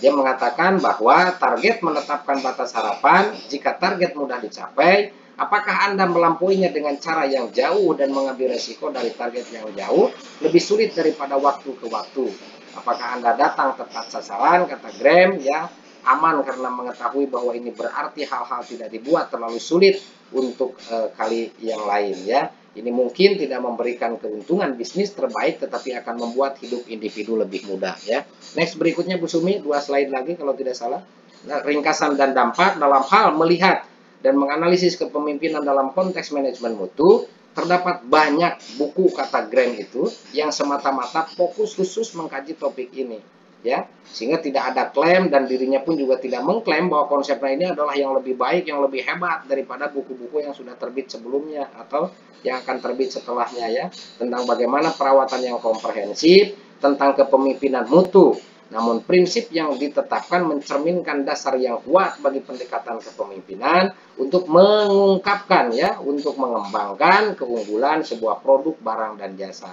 Dia mengatakan bahwa target menetapkan batas harapan. Jika target mudah dicapai, Apakah Anda melampauinya dengan cara yang jauh dan mengambil resiko dari target yang jauh lebih sulit daripada waktu ke waktu? Apakah Anda datang tepat sasaran, kata Graham, ya, aman karena mengetahui bahwa ini berarti hal-hal tidak dibuat terlalu sulit untuk kali yang lain, ya. Ini mungkin tidak memberikan keuntungan bisnis terbaik, tetapi akan membuat hidup individu lebih mudah, ya. Next berikutnya Bu Sumi, 2 slide lagi kalau tidak salah. Nah, ringkasan dan dampak dalam hal melihat dan menganalisis kepemimpinan dalam konteks manajemen mutu, terdapat banyak buku, kata Graham itu, yang semata-mata fokus khusus mengkaji topik ini, ya, sehingga tidak ada klaim dan dirinya pun juga tidak mengklaim bahwa konsepnya ini adalah yang lebih baik, yang lebih hebat daripada buku-buku yang sudah terbit sebelumnya atau yang akan terbit setelahnya, ya, tentang bagaimana perawatan yang komprehensif, tentang kepemimpinan mutu. Namun prinsip yang ditetapkan mencerminkan dasar yang kuat bagi pendekatan kepemimpinan untuk mengungkapkan, ya, untuk mengembangkan keunggulan sebuah produk, barang, dan jasa.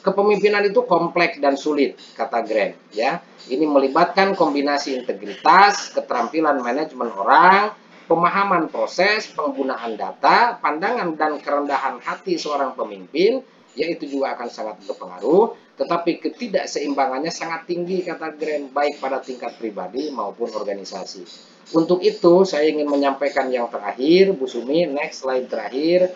Kepemimpinan itu kompleks dan sulit, kata Graham, ya. Ini melibatkan kombinasi integritas, keterampilan manajemen orang, pemahaman proses, penggunaan data, pandangan dan kerendahan hati seorang pemimpin, yaitu juga akan sangat berpengaruh, tetapi ketidakseimbangannya sangat tinggi, kata Graham, baik pada tingkat pribadi maupun organisasi. Untuk itu, saya ingin menyampaikan yang terakhir, Bu Sumi, next slide terakhir.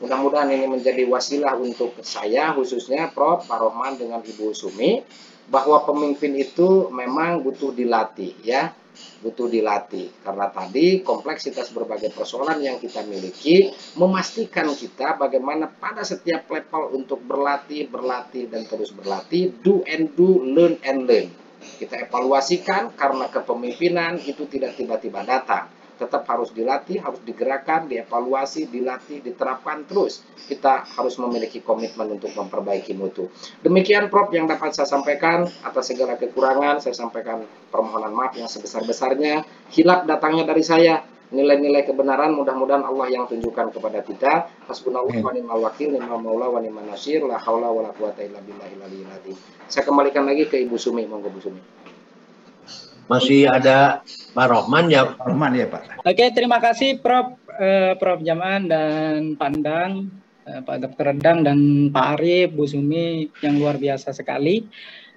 Mudah-mudahan ini menjadi wasilah untuk saya, khususnya Prof. Pak Rohman dengan Ibu Sumi, bahwa pemimpin itu memang butuh dilatih, ya. Butuh dilatih, karena tadi kompleksitas berbagai persoalan yang kita miliki memastikan kita bagaimana pada setiap level untuk berlatih dan terus berlatih, do and do, learn and learn. Kita evaluasikan karena kepemimpinan itu tidak tiba-tiba datang, tetap harus dilatih, harus digerakkan, dievaluasi, dilatih, diterapkan terus. Kita harus memiliki komitmen untuk memperbaiki mutu. Demikian Prof yang dapat saya sampaikan. Atas segala kekurangan saya sampaikan permohonan maaf yang sebesar-besarnya. Hilaf datangnya dari saya. Nilai-nilai kebenaran mudah-mudahan Allah yang tunjukkan kepada kita. Hasbunallah wa ni'mal wakil, ni'mal maula wa ni'man nasir, la haula wa la quwata illa billahil aliyyil azim. Saya kembalikan lagi ke Ibu Sumi, monggo Bu Sumi. Masih ada Pak Rohman, ya. Pak Rohman, ya Pak. Oke, terima kasih Prof. Prof. Jaman dan Pandang, Pak Dr. Redang dan Pak Arif, Bu Sumi, yang luar biasa sekali.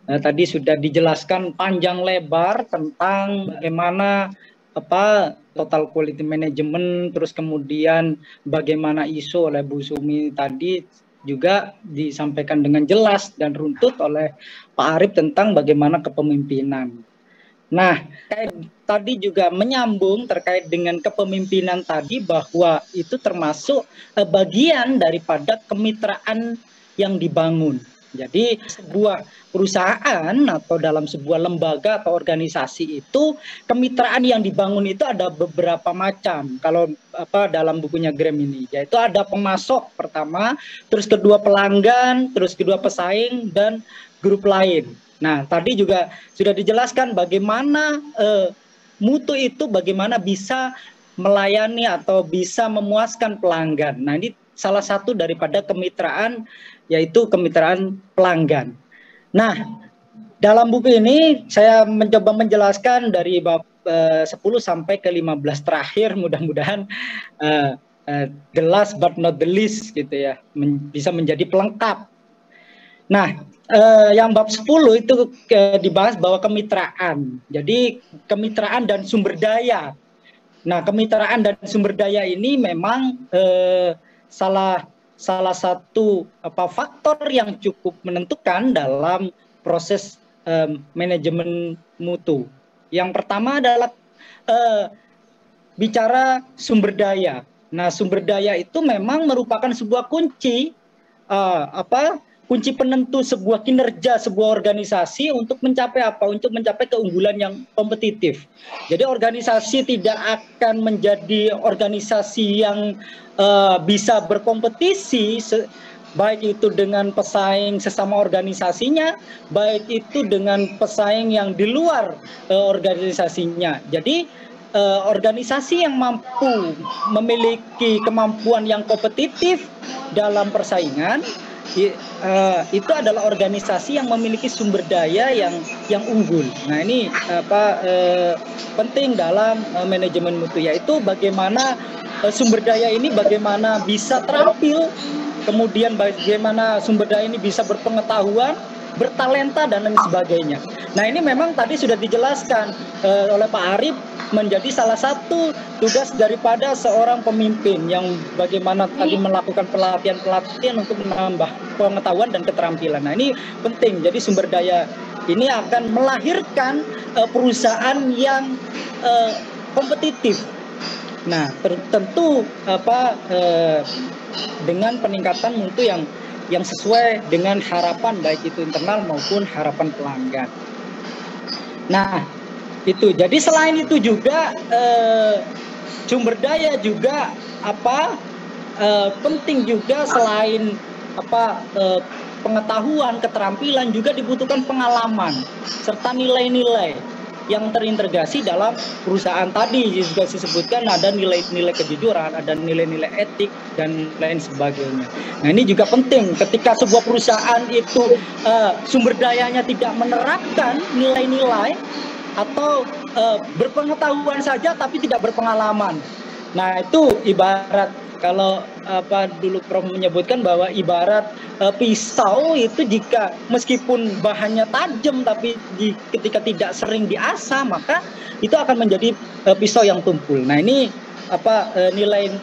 Tadi sudah dijelaskan panjang lebar tentang bagaimana total quality management, terus kemudian bagaimana ISO oleh Bu Sumi tadi juga disampaikan dengan jelas dan runtut oleh Pak Arif tentang bagaimana kepemimpinan. Nah, tadi juga menyambung terkait dengan kepemimpinan tadi, bahwa itu termasuk bagian daripada kemitraan yang dibangun. Jadi sebuah perusahaan atau dalam sebuah lembaga atau organisasi itu, kemitraan yang dibangun itu ada beberapa macam. Kalau dalam bukunya Graham ini, yaitu ada pemasok pertama, terus kedua pelanggan, terus kedua pesaing, dan grup lain. Nah, tadi juga sudah dijelaskan bagaimana mutu itu bagaimana bisa melayani atau bisa memuaskan pelanggan. Nah, ini salah satu daripada kemitraan, yaitu kemitraan pelanggan. Nah, dalam buku ini saya mencoba menjelaskan dari bab 10 sampai ke 15 terakhir, mudah-mudahan the last but not the least gitu ya, bisa menjadi pelengkap. Nah, yang bab 10 itu dibahas bahwa kemitraan. Jadi kemitraan dan sumber daya. Nah, kemitraan dan sumber daya ini memang salah satu faktor yang cukup menentukan dalam proses manajemen mutu. Yang pertama adalah bicara sumber daya. Nah, sumber daya itu memang merupakan sebuah kunci kunci penentu sebuah kinerja sebuah organisasi untuk mencapai apa? Untuk mencapai keunggulan yang kompetitif. Jadi organisasi tidak akan menjadi organisasi yang bisa berkompetisi, baik itu dengan pesaing sesama organisasinya, baik itu dengan pesaing yang di luar organisasinya. Jadi organisasi yang mampu memiliki kemampuan yang kompetitif dalam persaingan, itu adalah organisasi yang memiliki sumber daya yang unggul. Nah, ini penting dalam manajemen mutu, yaitu bagaimana sumber daya ini bagaimana bisa terampil, kemudian bagaimana sumber daya ini bisa berpengetahuan, bertalenta, dan lain sebagainya. Nah, ini memang tadi sudah dijelaskan oleh Pak Arif, menjadi salah satu tugas daripada seorang pemimpin yang bagaimana tadi melakukan pelatihan-pelatihan untuk menambah pengetahuan dan keterampilan. Nah, ini penting. Jadi sumber daya ini akan melahirkan perusahaan yang kompetitif. Nah, tentu dengan peningkatan mutu yang sesuai dengan harapan baik itu internal maupun harapan pelanggan. Nah, itu. Jadi selain itu juga sumber daya juga penting juga, selain pengetahuan, keterampilan, juga dibutuhkan pengalaman serta nilai-nilai yang terintegrasi dalam perusahaan. Tadi juga disebutkan ada nilai-nilai kejujuran, ada nilai-nilai etik, dan lain sebagainya. Nah, ini juga penting ketika sebuah perusahaan itu sumber dayanya tidak menerapkan nilai-nilai atau berpengetahuan saja tapi tidak berpengalaman. Nah, itu ibarat kalau dulu Prof menyebutkan bahwa ibarat pisau itu, jika meskipun bahannya tajam tapi ketika tidak sering diasah maka itu akan menjadi pisau yang tumpul. Nah, ini nilai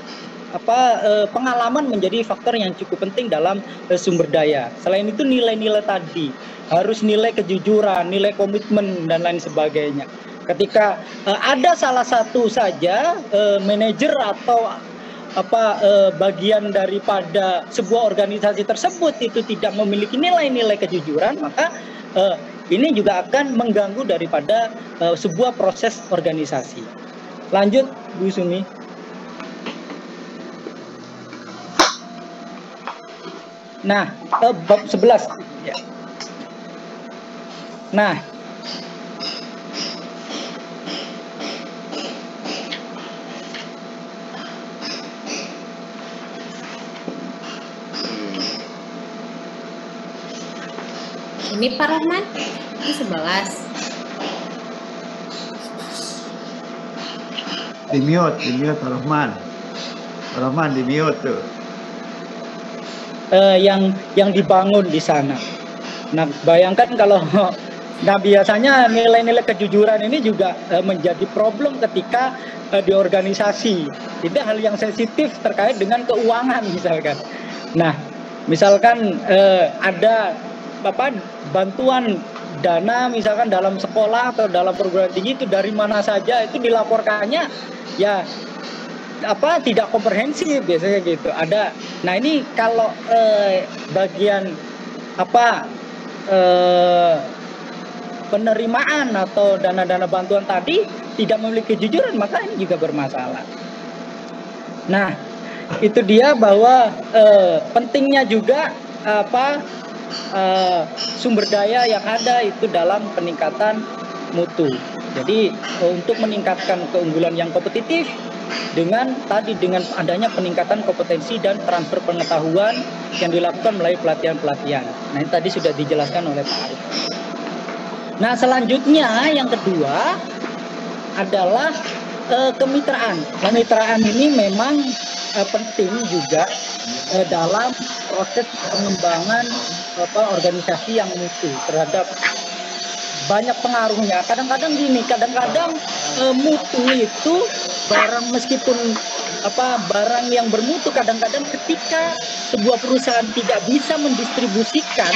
pengalaman menjadi faktor yang cukup penting dalam sumber daya. Selain itu nilai-nilai tadi, harus nilai kejujuran, nilai komitmen, dan lain sebagainya. Ketika ada salah satu saja manajer atau bagian daripada sebuah organisasi tersebut itu tidak memiliki nilai-nilai kejujuran, maka ini juga akan mengganggu daripada sebuah proses organisasi. Lanjut, Bu Sumi. Nah, bab 11 ya. Nah, ini Pak Rahman, ini 11. Di mute Pak Rahman. Pak Rahman di mute tuh. Yang dibangun di sana. Nah, bayangkan kalau biasanya nilai-nilai kejujuran ini juga menjadi problem ketika di organisasi. Itu hal yang sensitif terkait dengan keuangan misalkan. Nah, misalkan ada bantuan dana misalkan dalam sekolah atau dalam perguruan tinggi, itu dari mana saja itu dilaporkannya ya tidak komprehensif biasanya gitu. Ada. Nah, ini kalau bagian penerimaan atau dana-dana bantuan tadi tidak memiliki kejujuran, maka ini juga bermasalah. Nah, itu dia bahwa pentingnya juga sumber daya yang ada itu dalam peningkatan mutu. Jadi untuk meningkatkan keunggulan yang kompetitif dengan adanya peningkatan kompetensi dan transfer pengetahuan yang dilakukan melalui pelatihan-pelatihan. Nah, ini tadi sudah dijelaskan oleh Pak Arif. Nah, selanjutnya yang kedua adalah kemitraan. Kemitraan ini memang penting juga dalam proses pengembangan organisasi yang mutu terhadap banyak pengaruhnya. Kadang-kadang mutu itu barang, meskipun barang yang bermutu, kadang-kadang ketika sebuah perusahaan tidak bisa mendistribusikan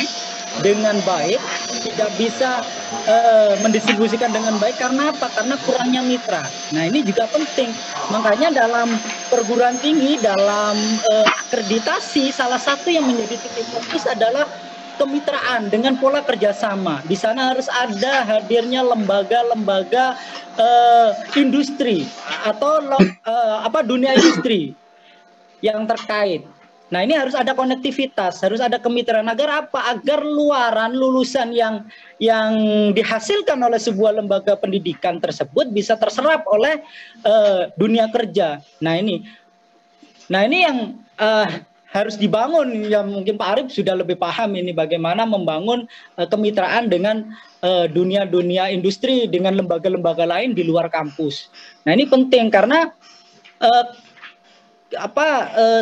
dengan baik, tidak bisa mendistribusikan dengan baik, karena apa? Karena kurangnya mitra. Nah, ini juga penting. Makanya dalam perguruan tinggi, dalam akreditasi, salah satu yang menjadi titik fokus adalah kemitraan dengan pola kerjasama. Di sana harus ada hadirnya lembaga-lembaga industri atau dunia industri yang terkait. Nah, ini harus ada konektivitas, harus ada kemitraan. Agar apa? Agar lulusan yang dihasilkan oleh sebuah lembaga pendidikan tersebut bisa terserap oleh dunia kerja. Nah, ini yang harus dibangun, yang mungkin Pak Arif sudah lebih paham ini, bagaimana membangun kemitraan dengan dunia industri, dengan lembaga-lembaga lain di luar kampus. Nah, ini penting karena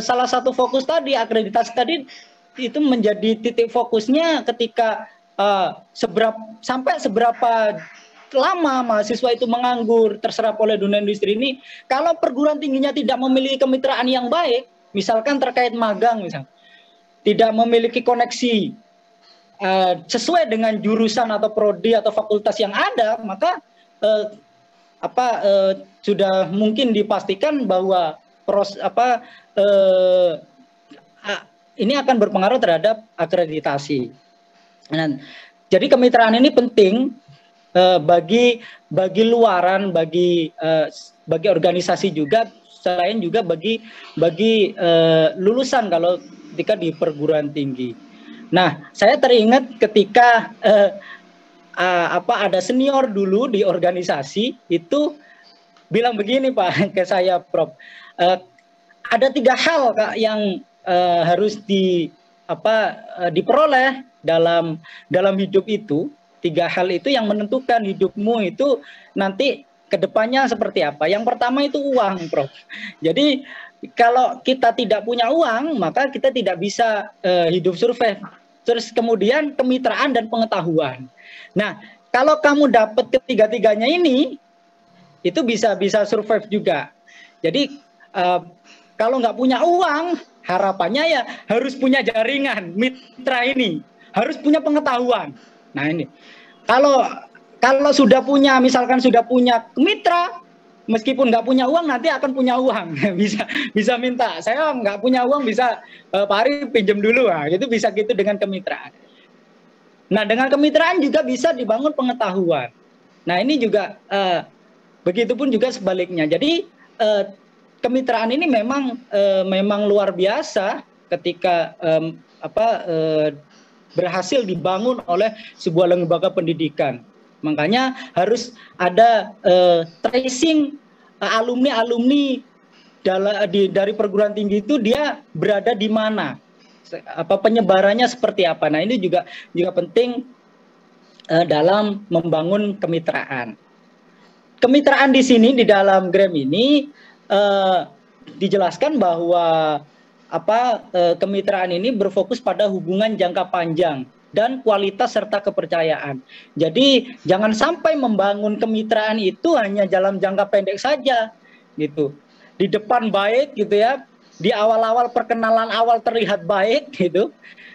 salah satu fokus tadi, akreditasi tadi itu menjadi titik fokusnya ketika sampai seberapa lama mahasiswa itu menganggur terserap oleh dunia industri ini. Kalau perguruan tingginya tidak memiliki kemitraan yang baik, misalkan terkait magang, tidak memiliki koneksi sesuai dengan jurusan atau prodi atau fakultas yang ada, maka sudah mungkin dipastikan bahwa ini akan berpengaruh terhadap akreditasi. Nah, jadi kemitraan ini penting bagi luaran, bagi organisasi juga, selain juga bagi lulusan kalau ketika di perguruan tinggi. Nah, saya teringat ketika ada senior dulu di organisasi itu bilang begini Pak ke saya, Prof. Ada 3 hal Kak yang harus diperoleh dalam hidup itu. 3 hal itu yang menentukan hidupmu itu nanti kedepannya seperti apa. Yang pertama itu uang, Prof. Jadi kalau kita tidak punya uang, maka kita tidak bisa hidup survive. Terus kemudian kemitraan dan pengetahuan. Nah, kalau kamu dapat ketiga-tiganya ini, itu bisa survive juga. Jadi kalau nggak punya uang, harapannya ya harus punya jaringan mitra ini, harus punya pengetahuan. Nah ini, kalau sudah punya, misalkan sudah punya mitra, meskipun nggak punya uang nanti akan punya uang, bisa minta. Saya nggak punya uang, bisa Pak Ari pinjam dulu, itu bisa gitu dengan kemitraan. Nah dengan kemitraan juga bisa dibangun pengetahuan. Nah ini juga begitupun juga sebaliknya. Jadi kemitraan ini memang luar biasa ketika berhasil dibangun oleh sebuah lembaga pendidikan. Makanya harus ada tracing alumni dari perguruan tinggi itu dia berada di mana, penyebarannya seperti apa. Nah ini juga penting dalam membangun kemitraan. Kemitraan di sini di dalam GRAM ini dijelaskan bahwa kemitraan ini berfokus pada hubungan jangka panjang dan kualitas serta kepercayaan. Jadi jangan sampai membangun kemitraan itu hanya dalam jangka pendek saja gitu. Di depan baik gitu ya, di awal-awal perkenalan awal terlihat baik gitu.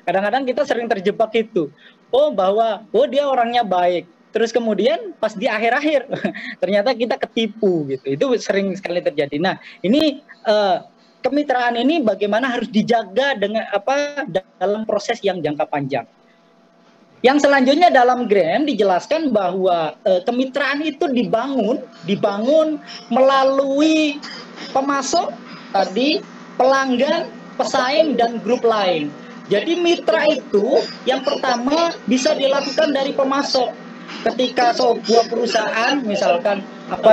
Kadang-kadang kita sering terjebak itu. Bahwa dia orangnya baik. Terus kemudian pas di akhir-akhir ternyata kita ketipu gitu. Itu sering sekali terjadi. Nah, ini kemitraan ini bagaimana harus dijaga dengan dalam proses yang jangka panjang. Yang selanjutnya dalam GRAM dijelaskan bahwa kemitraan itu dibangun melalui pemasok tadi, pelanggan, pesaing dan grup lain. Jadi mitra itu yang pertama bisa dilakukan dari pemasok. Ketika sebuah perusahaan, misalkan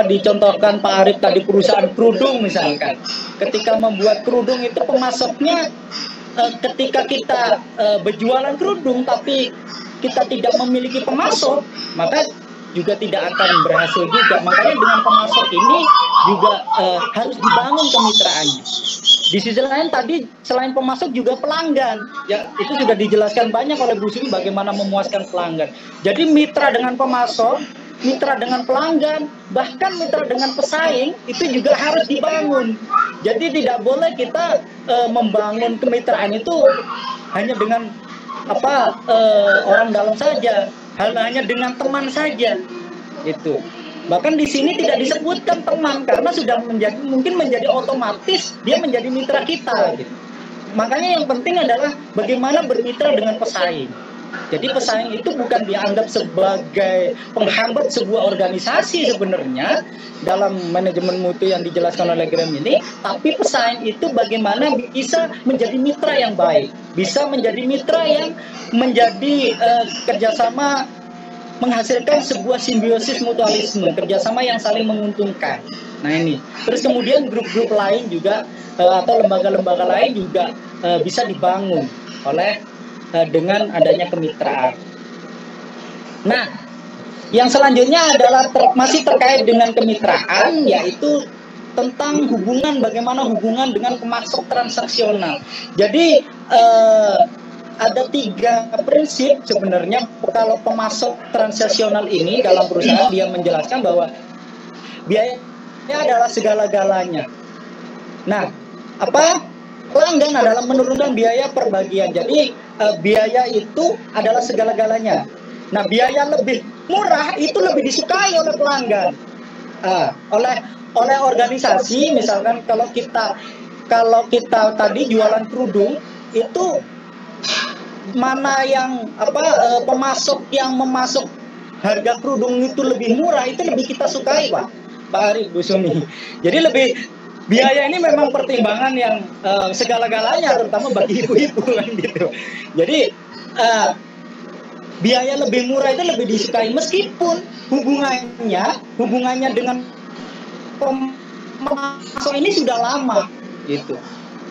dicontohkan Pak Arif tadi perusahaan kerudung misalkan, ketika membuat kerudung itu pemasoknya, ketika kita berjualan kerudung tapi kita tidak memiliki pemasok, maka juga tidak akan berhasil juga. Makanya dengan pemasok ini juga harus dibangun kemitraannya. Di sisi lain tadi selain pemasok juga pelanggan, ya itu sudah dijelaskan banyak oleh Bu Sumi bagaimana memuaskan pelanggan. Jadi mitra dengan pemasok, mitra dengan pelanggan, bahkan mitra dengan pesaing itu juga harus dibangun. Jadi tidak boleh kita membangun kemitraan itu hanya dengan orang dalam saja, hanya dengan teman saja, itu. Bahkan di sini tidak disebutkan teman karena sudah mungkin menjadi otomatis dia menjadi mitra kita. Gitu. Makanya yang penting adalah bagaimana bermitra dengan pesaing. Jadi pesaing itu bukan dianggap sebagai penghambat sebuah organisasi sebenarnya dalam manajemen mutu yang dijelaskan oleh GRAM ini, tapi pesaing itu bagaimana bisa menjadi mitra yang baik, bisa menjadi mitra yang menjadi kerjasama menghasilkan sebuah simbiosis mutualisme, kerjasama yang saling menguntungkan. Nah ini, terus kemudian grup-grup lain juga atau lembaga-lembaga lain juga bisa dibangun oleh dengan adanya kemitraan. Nah, yang selanjutnya adalah masih terkait dengan kemitraan, yaitu tentang bagaimana hubungan dengan pemasok transaksional. Jadi ada 3 prinsip sebenarnya kalau pemasok transaksional ini dalam perusahaan. Dia menjelaskan bahwa biayanya adalah segala-galanya. Nah, pelanggan adalah menurunkan biaya per bagian. Jadi biaya itu adalah segala-galanya. Nah, biaya lebih murah itu lebih disukai oleh pelanggan, oleh organisasi. Misalkan kalau kita tadi jualan kerudung, itu mana yang pemasok yang memasok harga kerudung itu lebih murah, itu lebih kita sukai, Pak Ari, Bu Sumi. Jadi biaya ini memang pertimbangan yang segala-galanya, terutama bagi ibu-ibu kan gitu. Jadi biaya lebih murah itu lebih disukai, meskipun hubungannya dengan pemasok ini sudah lama gitu.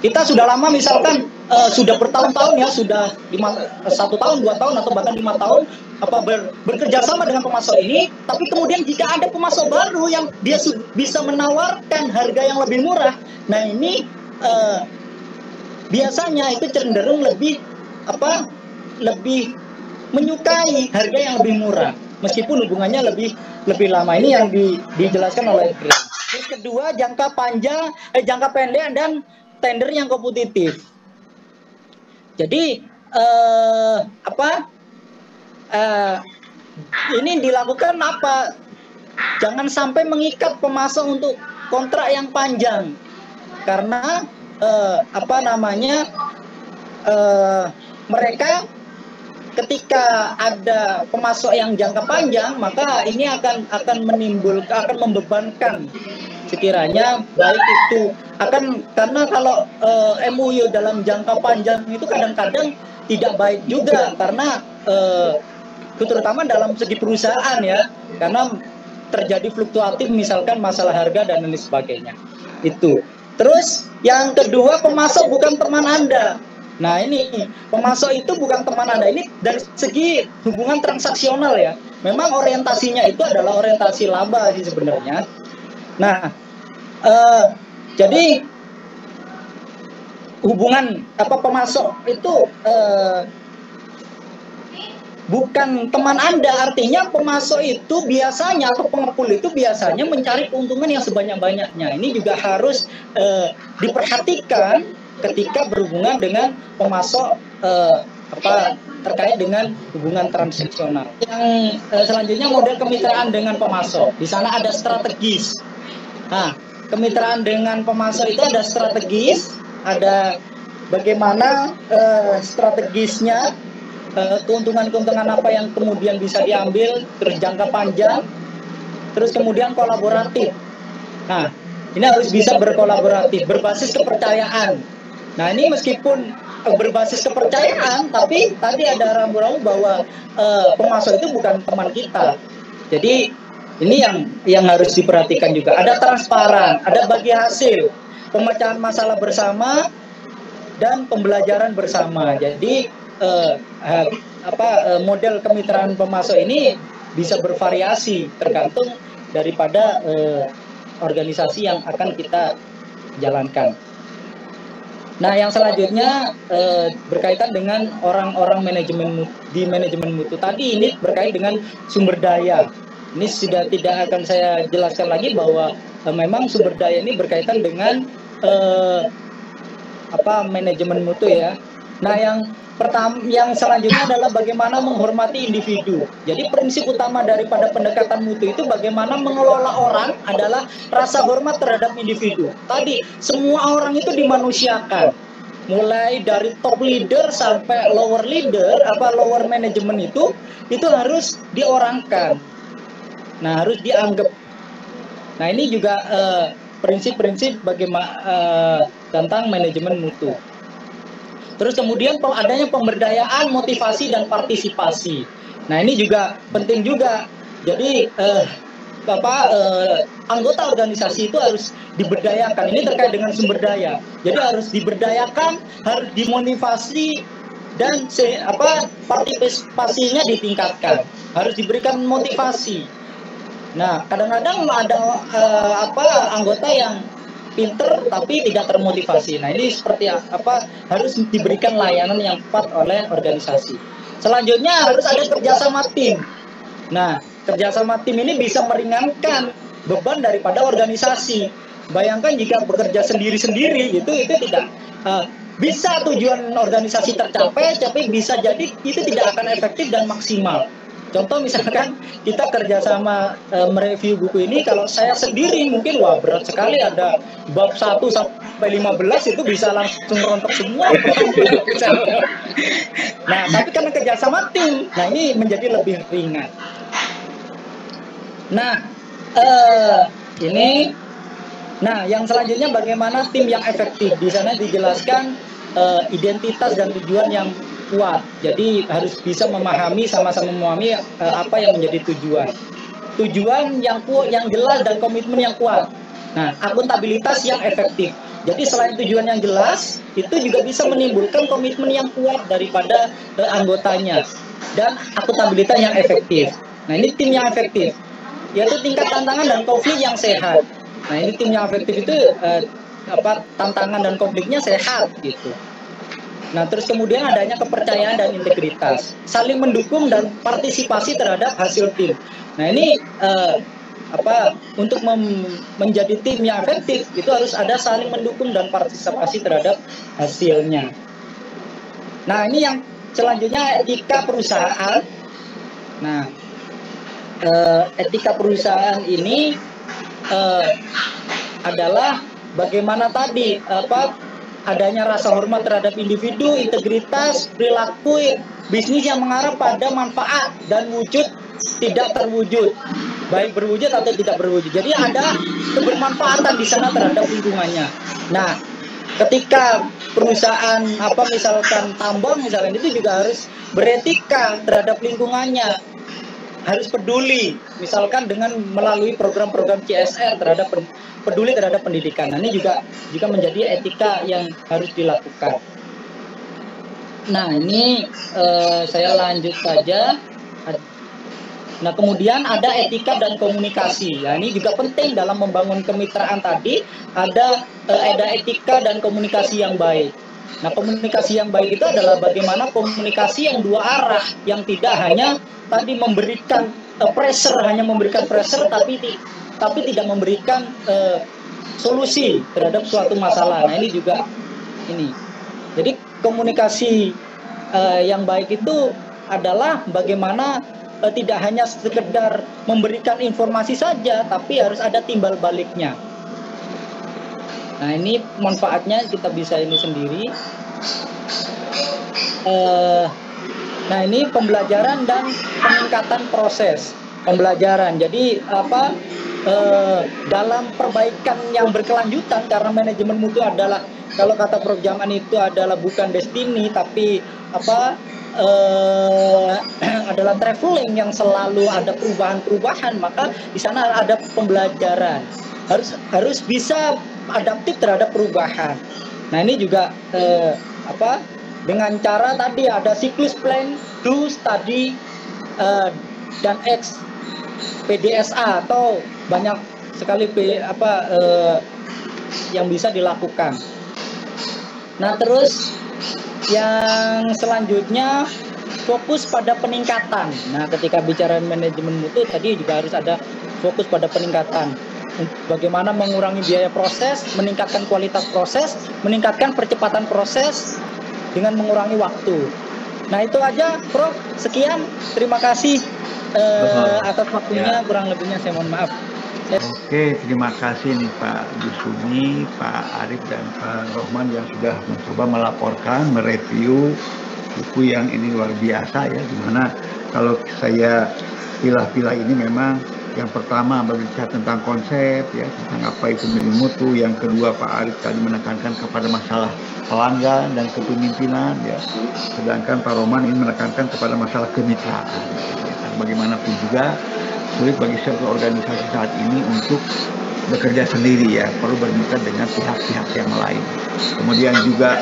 Kita sudah lama, misalkan sudah bertahun-tahun ya, sudah 1 tahun, 2 tahun, atau bahkan 5 tahun bekerja sama dengan pemasok ini. Tapi kemudian jika ada pemasok baru yang dia bisa menawarkan harga yang lebih murah, nah ini biasanya itu cenderung lebih menyukai harga yang lebih murah, meskipun hubungannya lebih lama. Ini yang dijelaskan oleh Green. Terus kedua, jangka pendek dan tender yang kompetitif. Jadi ini dilakukan jangan sampai mengikat pemasok untuk kontrak yang panjang, karena mereka ketika ada pemasok yang jangka panjang, maka ini akan membebankan sekiranya, baik itu karena kalau MOU dalam jangka panjang itu kadang-kadang tidak baik juga, karena terutama dalam segi perusahaan ya, karena terjadi fluktuatif, misalkan masalah harga dan lain sebagainya. Itu. Terus yang kedua, pemasok bukan teman Anda. Nah, ini pemasok itu bukan teman Anda. Ini dari segi hubungan transaksional ya. Memang orientasinya itu adalah orientasi laba sih sebenarnya. Nah, jadi hubungan pemasok itu bukan teman Anda. Artinya pemasok itu biasanya, atau pengepul itu biasanya mencari keuntungan yang sebanyak-banyaknya. Ini juga harus diperhatikan ketika berhubungan dengan pemasok terkait dengan hubungan transaksional. Yang selanjutnya, model kemitraan dengan pemasok. Di sana ada strategis. Nah, kemitraan dengan pemasok itu ada strategis, ada bagaimana strategisnya, keuntungan-keuntungan apa yang kemudian bisa diambil, terus jangka panjang, terus kemudian kolaboratif. Nah, ini harus bisa berkolaboratif, berbasis kepercayaan. Nah, ini meskipun berbasis kepercayaan, tapi tadi ada rambu-rambu bahwa pemasok itu bukan teman kita. Jadi ini yang harus diperhatikan juga. Ada transparan, ada bagi hasil, pemecahan masalah bersama, dan pembelajaran bersama. Jadi model kemitraan pemasok ini bisa bervariasi tergantung daripada organisasi yang akan kita jalankan. Nah, yang selanjutnya berkaitan dengan orang-orang manajemen mutu. Tadi ini berkait dengan sumber daya. Ini sudah tidak akan saya jelaskan lagi bahwa memang sumber daya ini berkaitan dengan manajemen mutu ya. Nah, yang selanjutnya adalah bagaimana menghormati individu. Jadi prinsip utama daripada pendekatan mutu itu bagaimana mengelola orang adalah rasa hormat terhadap individu. Tadi semua orang itu dimanusiakan, mulai dari top leader sampai lower leader, lower management itu harus diorangkan. Nah, harus dianggap. Nah, ini juga prinsip-prinsip bagaimana tentang manajemen mutu. Terus kemudian adanya pemberdayaan, motivasi, dan partisipasi. Nah, ini juga penting juga. Jadi anggota organisasi itu harus diberdayakan. Ini terkait dengan sumber daya. Jadi harus diberdayakan, harus dimotivasi, dan partisipasinya ditingkatkan. Harus diberikan motivasi. Nah, kadang-kadang ada anggota yang pinter tapi tidak termotivasi. Nah ini seperti apa, harus diberikan layanan yang tepat oleh organisasi. Selanjutnya harus ada kerjasama tim. Nah kerjasama tim ini bisa meringankan beban daripada organisasi. Bayangkan jika bekerja sendiri-sendiri itu tidak bisa tujuan organisasi tercapai, tapi bisa jadi itu tidak akan efektif dan maksimal. Contoh misalkan kita kerjasama mereview buku ini, kalau saya sendiri mungkin wah berat sekali, ada bab 1 sampai 15 itu bisa langsung rontok semua. Nah tapi karena kerjasama tim, nah ini menjadi lebih ringan. Nah Nah, yang selanjutnya bagaimana tim yang efektif. Di sana dijelaskan identitas dan tujuan yang kuat. Jadi harus bisa memahami, sama-sama memahami apa yang menjadi tujuan. Tujuan yang jelas dan komitmen yang kuat. Nah, akuntabilitas yang efektif. Jadi selain tujuan yang jelas, itu juga bisa menimbulkan komitmen yang kuat daripada anggotanya dan akuntabilitas yang efektif. Nah, ini tim yang efektif, yaitu tingkat tantangan dan konflik yang sehat. Nah ini tim yang efektif itu tantangan dan konfliknya sehat gitu. Nah terus kemudian adanya kepercayaan dan integritas, saling mendukung dan partisipasi terhadap hasil tim. Nah ini untuk menjadi tim yang efektif itu harus ada saling mendukung dan partisipasi terhadap hasilnya. Nah ini yang selanjutnya etika perusahaan. Nah etika perusahaan ini adalah bagaimana tadi adanya rasa hormat terhadap individu, integritas, perilaku bisnis yang mengarah pada manfaat dan wujud tidak terwujud, baik berwujud atau tidak berwujud. Jadi ada kebermanfaatan di sana terhadap lingkungannya. Nah, ketika perusahaan misalkan tambang misalkan itu juga harus beretika terhadap lingkungannya. Harus peduli, misalkan dengan melalui program-program CSR peduli terhadap pendidikan. Nah, ini juga menjadi etika yang harus dilakukan. Nah, ini saya lanjut saja. Nah, kemudian ada etika dan komunikasi. Ya, ini juga penting dalam membangun kemitraan tadi. Ada etika dan komunikasi yang baik. Nah, komunikasi yang baik itu adalah bagaimana komunikasi yang dua arah, yang tidak hanya tadi memberikan pressure, tapi tidak memberikan solusi terhadap suatu masalah. Nah, ini juga ini. Jadi komunikasi yang baik itu adalah bagaimana tidak hanya sekedar memberikan informasi saja, tapi harus ada timbal baliknya. Nah ini manfaatnya kita bisa ini sendiri. Nah ini pembelajaran dan peningkatan proses pembelajaran. Jadi dalam perbaikan yang berkelanjutan, karena manajemen mutu adalah, kalau kata Prof. Jaman itu adalah bukan destiny tapi adalah traveling yang selalu ada perubahan-perubahan, maka di sana ada pembelajaran. Harus bisa adaptif terhadap perubahan. Nah ini juga dengan cara tadi ada siklus plan, do, study, dan X, PDSA, atau banyak sekali yang bisa dilakukan. Nah terus yang selanjutnya fokus pada peningkatan. Nah ketika bicara manajemen mutu tadi juga harus ada fokus pada peningkatan. Bagaimana mengurangi biaya proses, meningkatkan kualitas proses, meningkatkan percepatan proses dengan mengurangi waktu. Nah itu aja Prof, sekian, terima kasih atas waktunya, kurang lebihnya saya mohon maaf. Oke, terima kasih nih Pak Busumi, Pak Arif dan Pak Rohman yang sudah mencoba melaporkan, mereview buku yang ini luar biasa ya, dimana kalau saya pilah-pilah ini memang yang pertama berbicara tentang konsep ya, tentang apa itu manajemen mutu. Yang kedua Pak Arif tadi menekankan kepada masalah pelanggan dan kepemimpinan ya, sedangkan Pak Roman ini menekankan kepada masalah kemitraan. Bagaimanapun juga sulit bagi sebuah organisasi saat ini untuk bekerja sendiri ya, perlu bermitra dengan pihak-pihak yang lain. Kemudian juga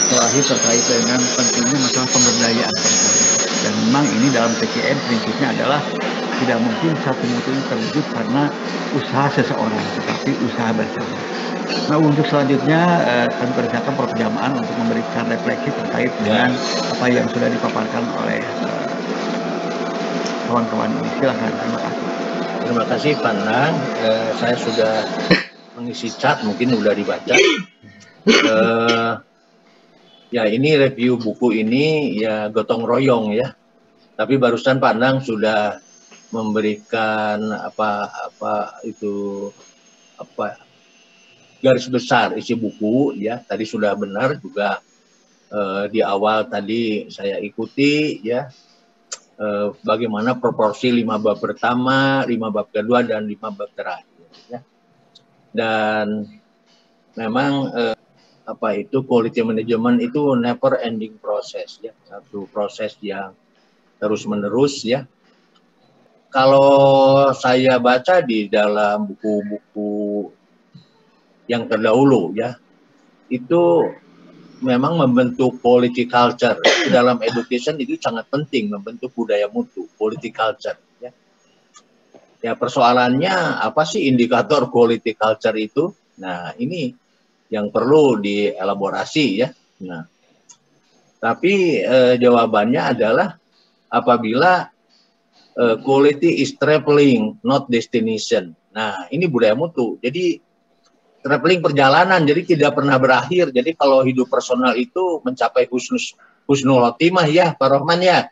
terakhir terkait dengan pentingnya masalah pemberdayaan perempuan. Dan memang ini dalam TKM prinsipnya adalah tidak mungkin satu mutu ini terwujud karena usaha seseorang, tetapi usaha bersama. Nah, untuk selanjutnya kami persilakan Prof. Jamaan untuk memberikan refleksi terkait dengan apa yang sudah dipaparkan oleh kawan-kawan ini. Silakan, terima kasih. Terima kasih Pak Nang. Saya sudah mengisi chat, mungkin sudah dibaca. Ya ini review buku ini ya gotong royong ya. Tapi barusan Pak Nang sudah memberikan garis besar isi buku ya. Tadi sudah benar juga di awal tadi saya ikuti ya. Bagaimana proporsi 5 bab pertama, 5 bab kedua, dan 5 bab terakhir. Ya. Dan memang quality management itu never ending process ya, satu proses yang terus menerus ya. Kalau saya baca di dalam buku-buku yang terdahulu ya, itu memang membentuk quality culture dalam education itu sangat penting, membentuk budaya mutu, quality culture ya. Ya persoalannya apa sih indikator quality culture itu? Nah ini yang perlu dielaborasi ya. Nah tapi jawabannya adalah apabila quality is traveling not destination. Nah ini budaya mutu. Jadi traveling perjalanan, jadi tidak pernah berakhir. Jadi kalau hidup personal itu mencapai husnul khotimah ya, Pak Rohman ya.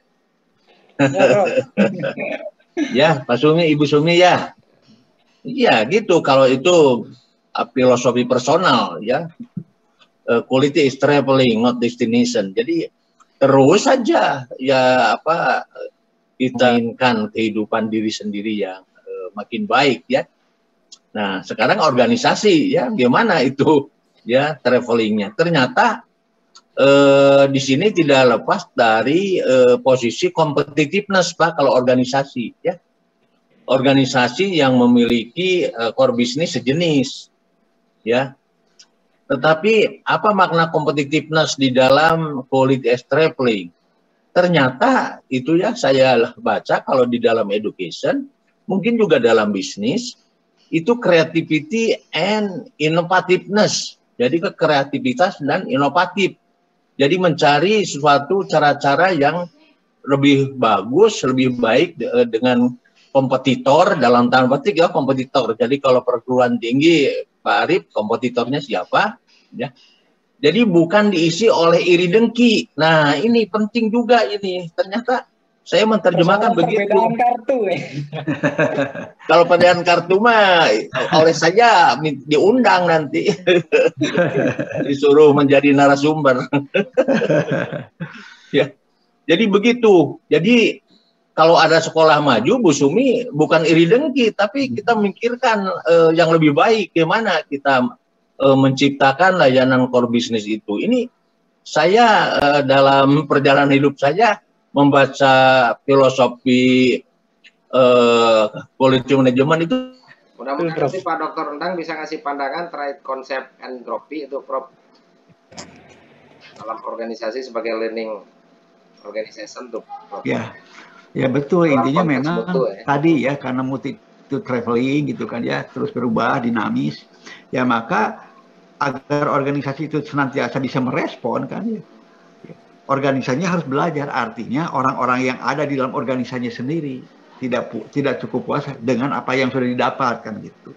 Ya, Pak Sumi, Ibu Sumi ya. Iya gitu, kalau itu filosofi personal ya. Quality is traveling, not destination. Jadi terus saja ya kita inginkan kehidupan diri sendiri yang makin baik ya. Nah, sekarang organisasi ya, gimana itu ya travelingnya? Ternyata di sini tidak lepas dari posisi competitiveness Pak kalau organisasi ya. Organisasi yang memiliki core bisnis sejenis ya. Tetapi apa makna competitiveness di dalam quality as traveling? Ternyata itu ya saya baca kalau di dalam education, mungkin juga dalam bisnis, itu creativity and innovativeness. Jadi kreativitas dan inovatif. Jadi mencari suatu cara-cara yang lebih bagus, lebih baik dengan kompetitor dalam tanda petik ya kompetitor. Jadi kalau perguruan tinggi Pak Arif kompetitornya siapa? Ya. Jadi bukan diisi oleh iri dengki. Nah ini penting juga ini. Ternyata saya menerjemahkan begitu. Perbedaan kartu ya. Kalau perbedaan kartu mah oleh saya diundang nanti. Disuruh menjadi narasumber. Ya. Jadi begitu. Jadi kalau ada sekolah maju, Bu Sumi bukan iri dengki, tapi kita memikirkan yang lebih baik. Gimana kita menciptakan layanan core business itu. Ini saya dalam perjalanan hidup saya membaca filosofi quality management itu. Mudah-mudahan nanti Pak Dr. Endang bisa ngasih pandangan terkait konsep entropy itu Prof. Dalam organisasi sebagai learning organization tuh Prof. Ya betul, dalam intinya memang tadi ya karena multi itu traveling gitu kan ya, terus berubah, dinamis. Ya maka agar organisasi itu senantiasa bisa merespon kan ya. Organisasinya harus belajar, artinya orang-orang yang ada di dalam organisasinya sendiri tidak cukup puas dengan apa yang sudah didapatkan gitu.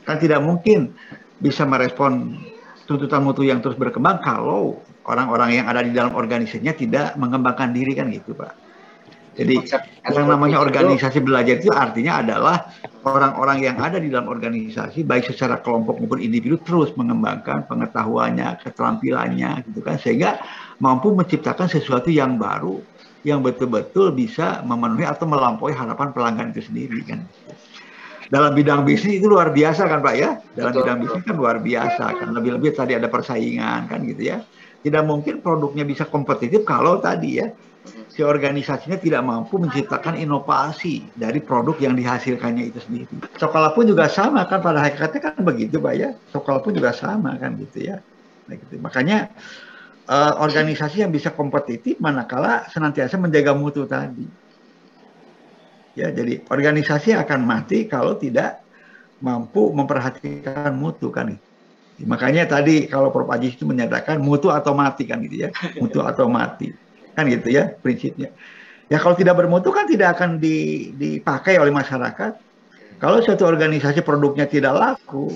Kan tidak mungkin bisa merespon tuntutan mutu yang terus berkembang kalau orang-orang yang ada di dalam organisasinya tidak mengembangkan diri kan gitu Pak. Jadi yang namanya organisasi belajar itu artinya adalah orang-orang yang ada di dalam organisasi baik secara kelompok maupun individu terus mengembangkan pengetahuannya, keterampilannya gitu kan, sehingga mampu menciptakan sesuatu yang baru yang betul-betul bisa memenuhi atau melampaui harapan pelanggan itu sendiri kan. Dalam bidang bisnis itu luar biasa kan Pak ya. Dalam bidang bisnis kan luar biasa kan, lebih-lebih tadi ada persaingan kan gitu ya. Tidak mungkin produknya bisa kompetitif kalau tadi ya si organisasinya tidak mampu menciptakan inovasi dari produk yang dihasilkannya itu sendiri. Sekolah pun juga sama kan, pada hakikatnya kan begitu Pak ya. Sekolah pun juga sama kan gitu ya. Nah, gitu. Makanya organisasi yang bisa kompetitif manakala senantiasa menjaga mutu tadi. Ya, jadi organisasi akan mati kalau tidak mampu memperhatikan mutu kan Makanya tadi kalau Prof. Ajis itu menyatakan mutu atau mati kan gitu ya, mutu atau mati kan gitu ya prinsipnya. Ya kalau tidak bermutu kan tidak akan dipakai oleh masyarakat. Kalau suatu organisasi produknya tidak laku,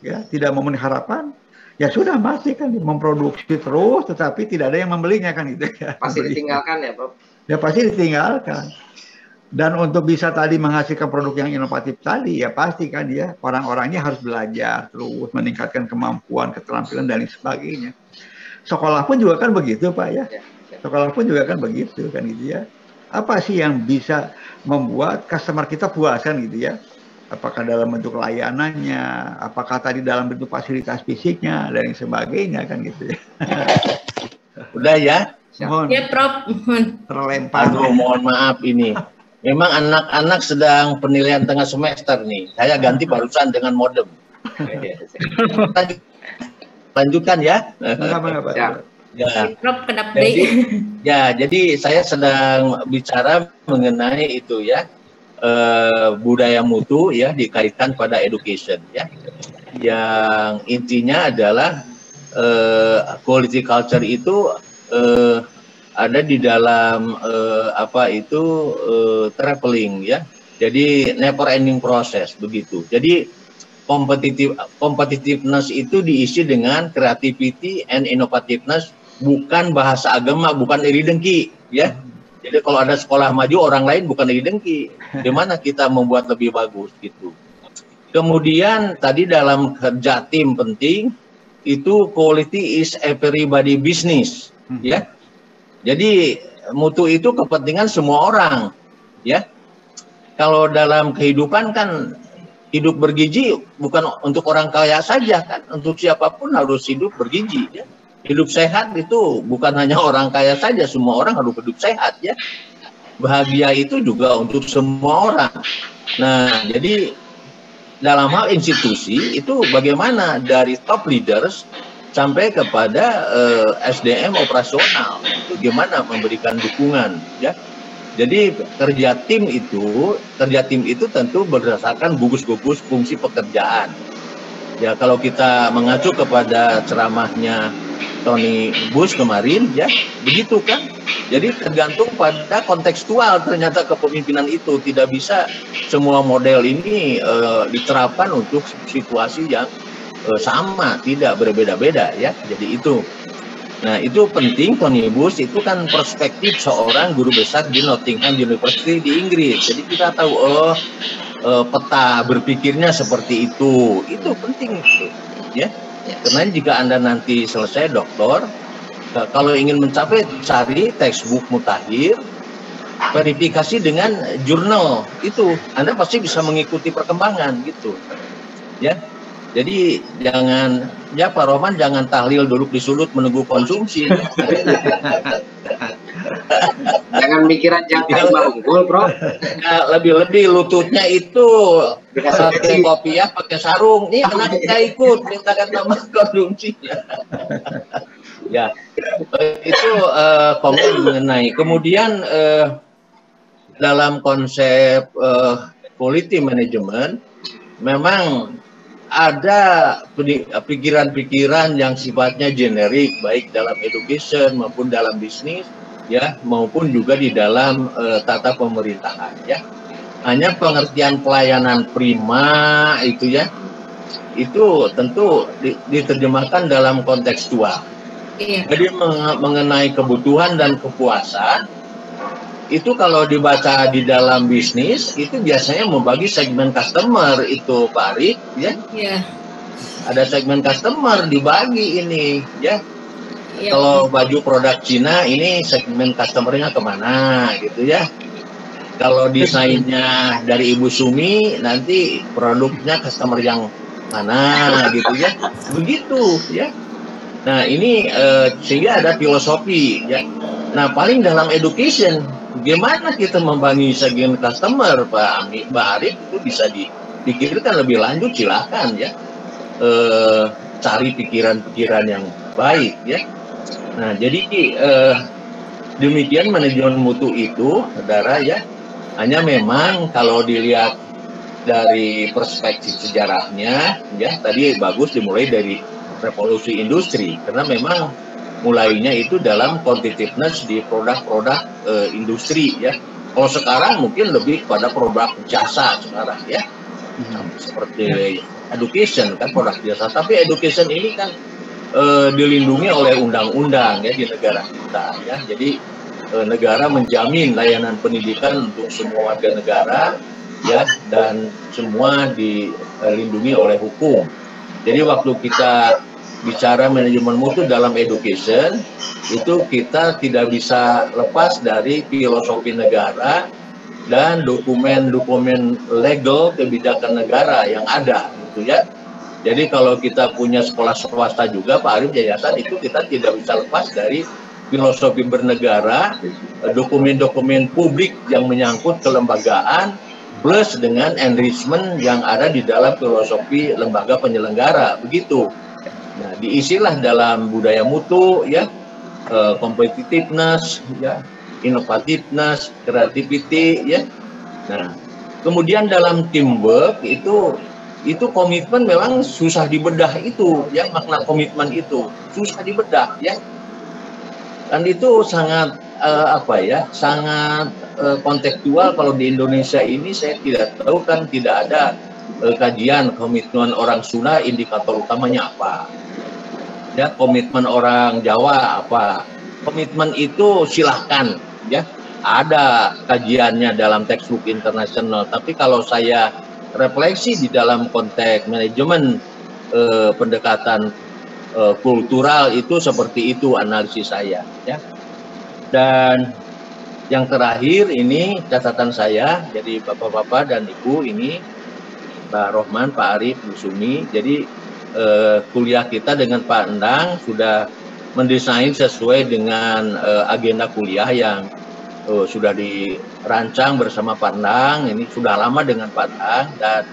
ya tidak memenuhi harapan, ya sudah mati kan, memproduksi terus, tetapi tidak ada yang membelinya kan gitu ya. Pasti ditinggalkan ya, Prof. Ya pasti ditinggalkan. Dan untuk bisa tadi menghasilkan produk yang inovatif tadi, ya pasti kan ya orang-orangnya harus belajar terus, meningkatkan kemampuan, keterampilan dan lain sebagainya. Sekolah pun juga kan begitu Pak ya. Sekolah pun juga kan begitu kan gitu ya. Apa sih yang bisa membuat customer kita puas kan gitu ya? Apakah dalam bentuk layanannya, apakah tadi dalam bentuk fasilitas fisiknya dan lain sebagainya kan gitu ya. Udah ya? Mohon. Ya, Prof. Terlempar. Aduh, mohon maaf ini. Memang anak-anak sedang penilaian tengah semester nih. Saya ganti barusan dengan modem. Lanjutkan ya. Ya. Prof, Jadi saya sedang bicara mengenai itu ya, budaya mutu ya dikaitkan pada education ya. Yang intinya adalah quality culture itu ada di dalam traveling ya. Jadi never ending process begitu. Jadi competitiveness itu diisi dengan creativity and innovativeness, bukan bahasa agama, bukan iri dengki ya. Jadi kalau ada sekolah maju orang lain bukan iri dengki. Gimana kita membuat lebih bagus gitu. Kemudian tadi dalam kerja tim penting itu quality is everybody business ya. Jadi mutu itu kepentingan semua orang ya. Kalau dalam kehidupan kan hidup bergizi bukan untuk orang kaya saja kan, untuk siapapun harus hidup bergizi ya. Hidup sehat itu bukan hanya orang kaya saja, semua orang harus hidup sehat ya. Bahagia itu juga untuk semua orang. Nah, jadi dalam hal institusi itu bagaimana dari top leaders sampai kepada SDM operasional itu gimana memberikan dukungan ya. Jadi kerja tim itu tentu berdasarkan gugus-gugus fungsi pekerjaan. Ya kalau kita mengacu kepada ceramahnya Tony Bush kemarin ya begitu kan. Jadi tergantung pada kontekstual ternyata kepemimpinan itu, tidak bisa semua model ini diterapkan untuk situasi yang sama, tidak berbeda-beda ya. Jadi itu. Nah itu penting. Tony Bush itu kan perspektif seorang guru besar di Nottingham University di Inggris. Jadi kita tahu peta berpikirnya seperti itu penting itu ya. Karena jika Anda nanti selesai doktor, kalau ingin mencapai cari textbook mutakhir, verifikasi dengan jurnal itu, Anda pasti bisa mengikuti perkembangan gitu ya. Jadi jangan, ya Pak Roman jangan tahlil duduk di sulut menunggu konsumsi. Jangan mikiran jangka unggul, Bro. Nah, lebih-lebih lututnya itu pakai kopiah, pakai sarung. Nih anak kita ikut minta nama konsumsi. Ya, itu komen mengenai. Kemudian dalam konsep quality management memang ada pikiran-pikiran yang sifatnya generik, baik dalam education maupun dalam bisnis, ya, maupun juga di dalam tata pemerintahan, ya. Hanya pengertian pelayanan prima itu, ya, itu tentu diterjemahkan dalam kontekstual. Iya. Jadi mengenai kebutuhan dan kepuasan, itu kalau dibaca di dalam bisnis itu biasanya membagi segmen customer itu Pak Arik ya. Yeah. Ada segmen customer dibagi ini ya. Yeah. Kalau baju produk Cina ini segmen customernya kemana gitu ya. Kalau desainnya dari Ibu Sumi nanti produknya customer yang mana gitu ya. Begitu ya. Nah ini sehingga ada filosofi ya. Nah paling dalam education gimana kita membangun segmen customer Pak Arif itu bisa dipikirkan lebih lanjut, silakan ya, cari pikiran-pikiran yang baik ya. Nah jadi demikian manajemen mutu itu saudara ya. Hanya memang kalau dilihat dari perspektif sejarahnya ya, tadi bagus dimulai dari revolusi industri, karena memang mulainya itu dalam competitiveness di produk-produk industri ya. Kalau sekarang mungkin lebih pada produk jasa sekarang ya, seperti education kan produk jasa. Tapi education ini kan dilindungi oleh undang-undang ya di negara kita ya. Jadi negara menjamin layanan pendidikan untuk semua warga negara ya, dan semua dilindungi oleh hukum. Jadi waktu kita bicara manajemen mutu dalam education, itu kita tidak bisa lepas dari filosofi negara dan dokumen-dokumen legal kebijakan negara yang ada, gitu ya. Jadi kalau kita punya sekolah swasta juga, Pak Arif, yayasan, itu kita tidak bisa lepas dari filosofi bernegara, dokumen-dokumen publik yang menyangkut kelembagaan, plus dengan enrichment yang ada di dalam filosofi lembaga penyelenggara, begitu. Nah, diisilah dalam budaya mutu ya, competitiveness ya, innovativeness, creativity ya. Nah, kemudian dalam teamwork itu komitmen memang susah dibedah itu ya, makna komitmen itu susah dibedah ya. Dan itu sangat sangat kontekstual. Kalau di Indonesia ini saya tidak tahu, kan tidak ada kajian komitmen orang Sunda indikator utamanya apa. Ya, komitmen orang Jawa apa? Komitmen itu silahkan ya, ada kajiannya dalam textbook internasional. Tapi kalau saya refleksi di dalam konteks manajemen pendekatan kultural itu seperti itu analisis saya ya. Dan yang terakhir ini catatan saya, jadi bapak-bapak dan ibu ini, Pak Rohman, Pak Arif, Bu Sumi, jadi kuliah kita dengan Pak Endang sudah mendesain sesuai dengan agenda kuliah yang sudah dirancang bersama Pak Endang. Ini sudah lama dengan Pak Endang, dan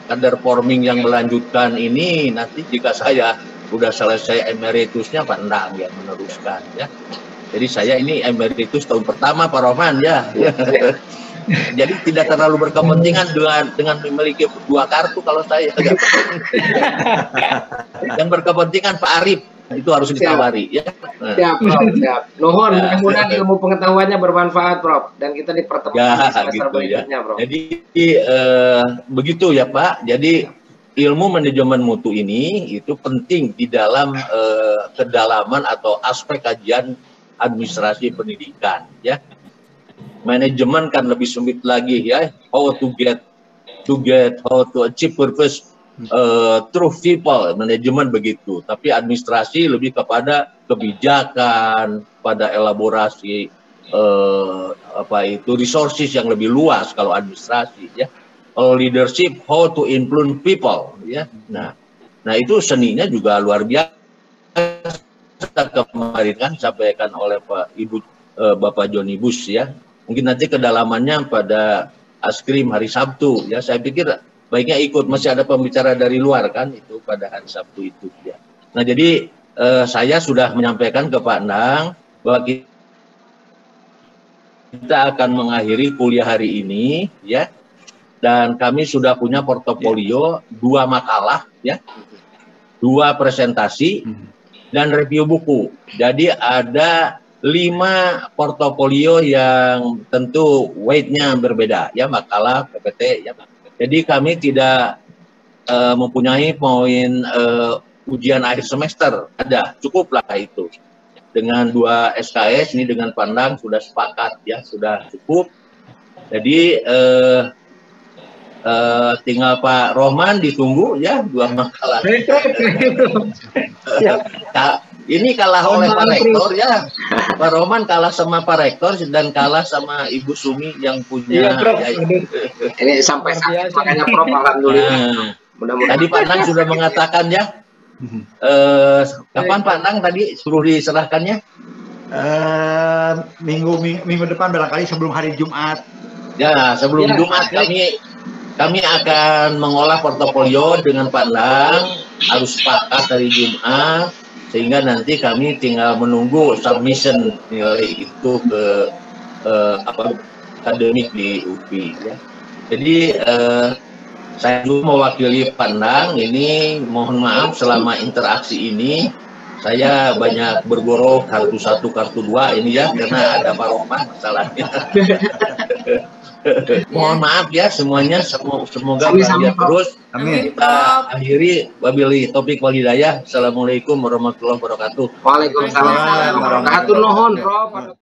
kader forming yang melanjutkan ini nanti jika saya sudah selesai emeritusnya Pak Endang yang meneruskan ya. Jadi saya ini emeritus tahun pertama Pak Rohman ya. Jadi tidak terlalu berkepentingan dengan memiliki 2 kartu kalau saya. Yang berkepentingan Pak Arif itu harus ditawari ya. Siap, Prof. Siap. Nuhun, mudah-mudahan ilmu pengetahuannya bermanfaat, Prof. Dan kita dipertemukan di semester berikutnya, Prof. Jadi begitu ya Pak. Jadi ilmu manajemen mutu ini itu penting di dalam kedalaman atau aspek kajian administrasi pendidikan ya. Manajemen kan lebih sulit lagi ya, how to achieve purpose through people, manajemen begitu. Tapi administrasi lebih kepada kebijakan, pada elaborasi resources yang lebih luas kalau administrasi ya. Kalau leadership, how to influence people ya. Nah itu seninya juga luar biasa. Kemarin kan sampaikan oleh Bapak Joni Bus ya. Mungkin nanti kedalamannya pada askrim hari Sabtu ya. Saya pikir baiknya ikut, masih ada pembicara dari luar kan itu pada hari Sabtu itu ya. Nah jadi saya sudah menyampaikan ke Pak Endang bahwa kita akan mengakhiri kuliah hari ini ya, dan kami sudah punya portofolio 2 makalah ya, 2 presentasi dan review buku. Jadi ada 5 portofolio yang tentu weight-nya berbeda ya, makalah, PPT ya. Jadi kami tidak mempunyai poin ujian akhir semester, ada, cukuplah itu. Dengan 2 SKS ini dengan Pandang sudah sepakat ya, sudah cukup. Jadi tinggal Pak Rohman ditunggu ya 2 makalah. Ini kalah oleh Pak Rektor ya. Pak Rohman kalah sama Pak Rektor dan kalah sama Ibu Sumi yang punya. Ini sampai sakit makanya Prof, alhamdulillah. Mudah-mudahan. Tadi Pak Nang sudah mengatakan ya. Kapan Pak Nang tadi suruh diserahkannya? Minggu depan barangkali sebelum hari Jumat. Ya, sebelum Jumat kami akan mengolah portofolio dengan Pak Nang, harus sepakat hari Jumat, sehingga nanti kami tinggal menunggu submission nilai itu ke akademik di UPI ya. Jadi Saya juga mewakili Pandang ini, mohon maaf selama interaksi ini saya banyak bergoro kartu 1, kartu 2 ini ya, karena ada Pak Rohman masalahnya. Mohon maaf ya semuanya, semoga bahagia terus. Amin. Kita akhiri wabillahi taufik wal hidayah. Assalamualaikum warahmatullahi wabarakatuh. Waalaikumsalam warahmatullahi wabarakatuh. Nuhun, Prof.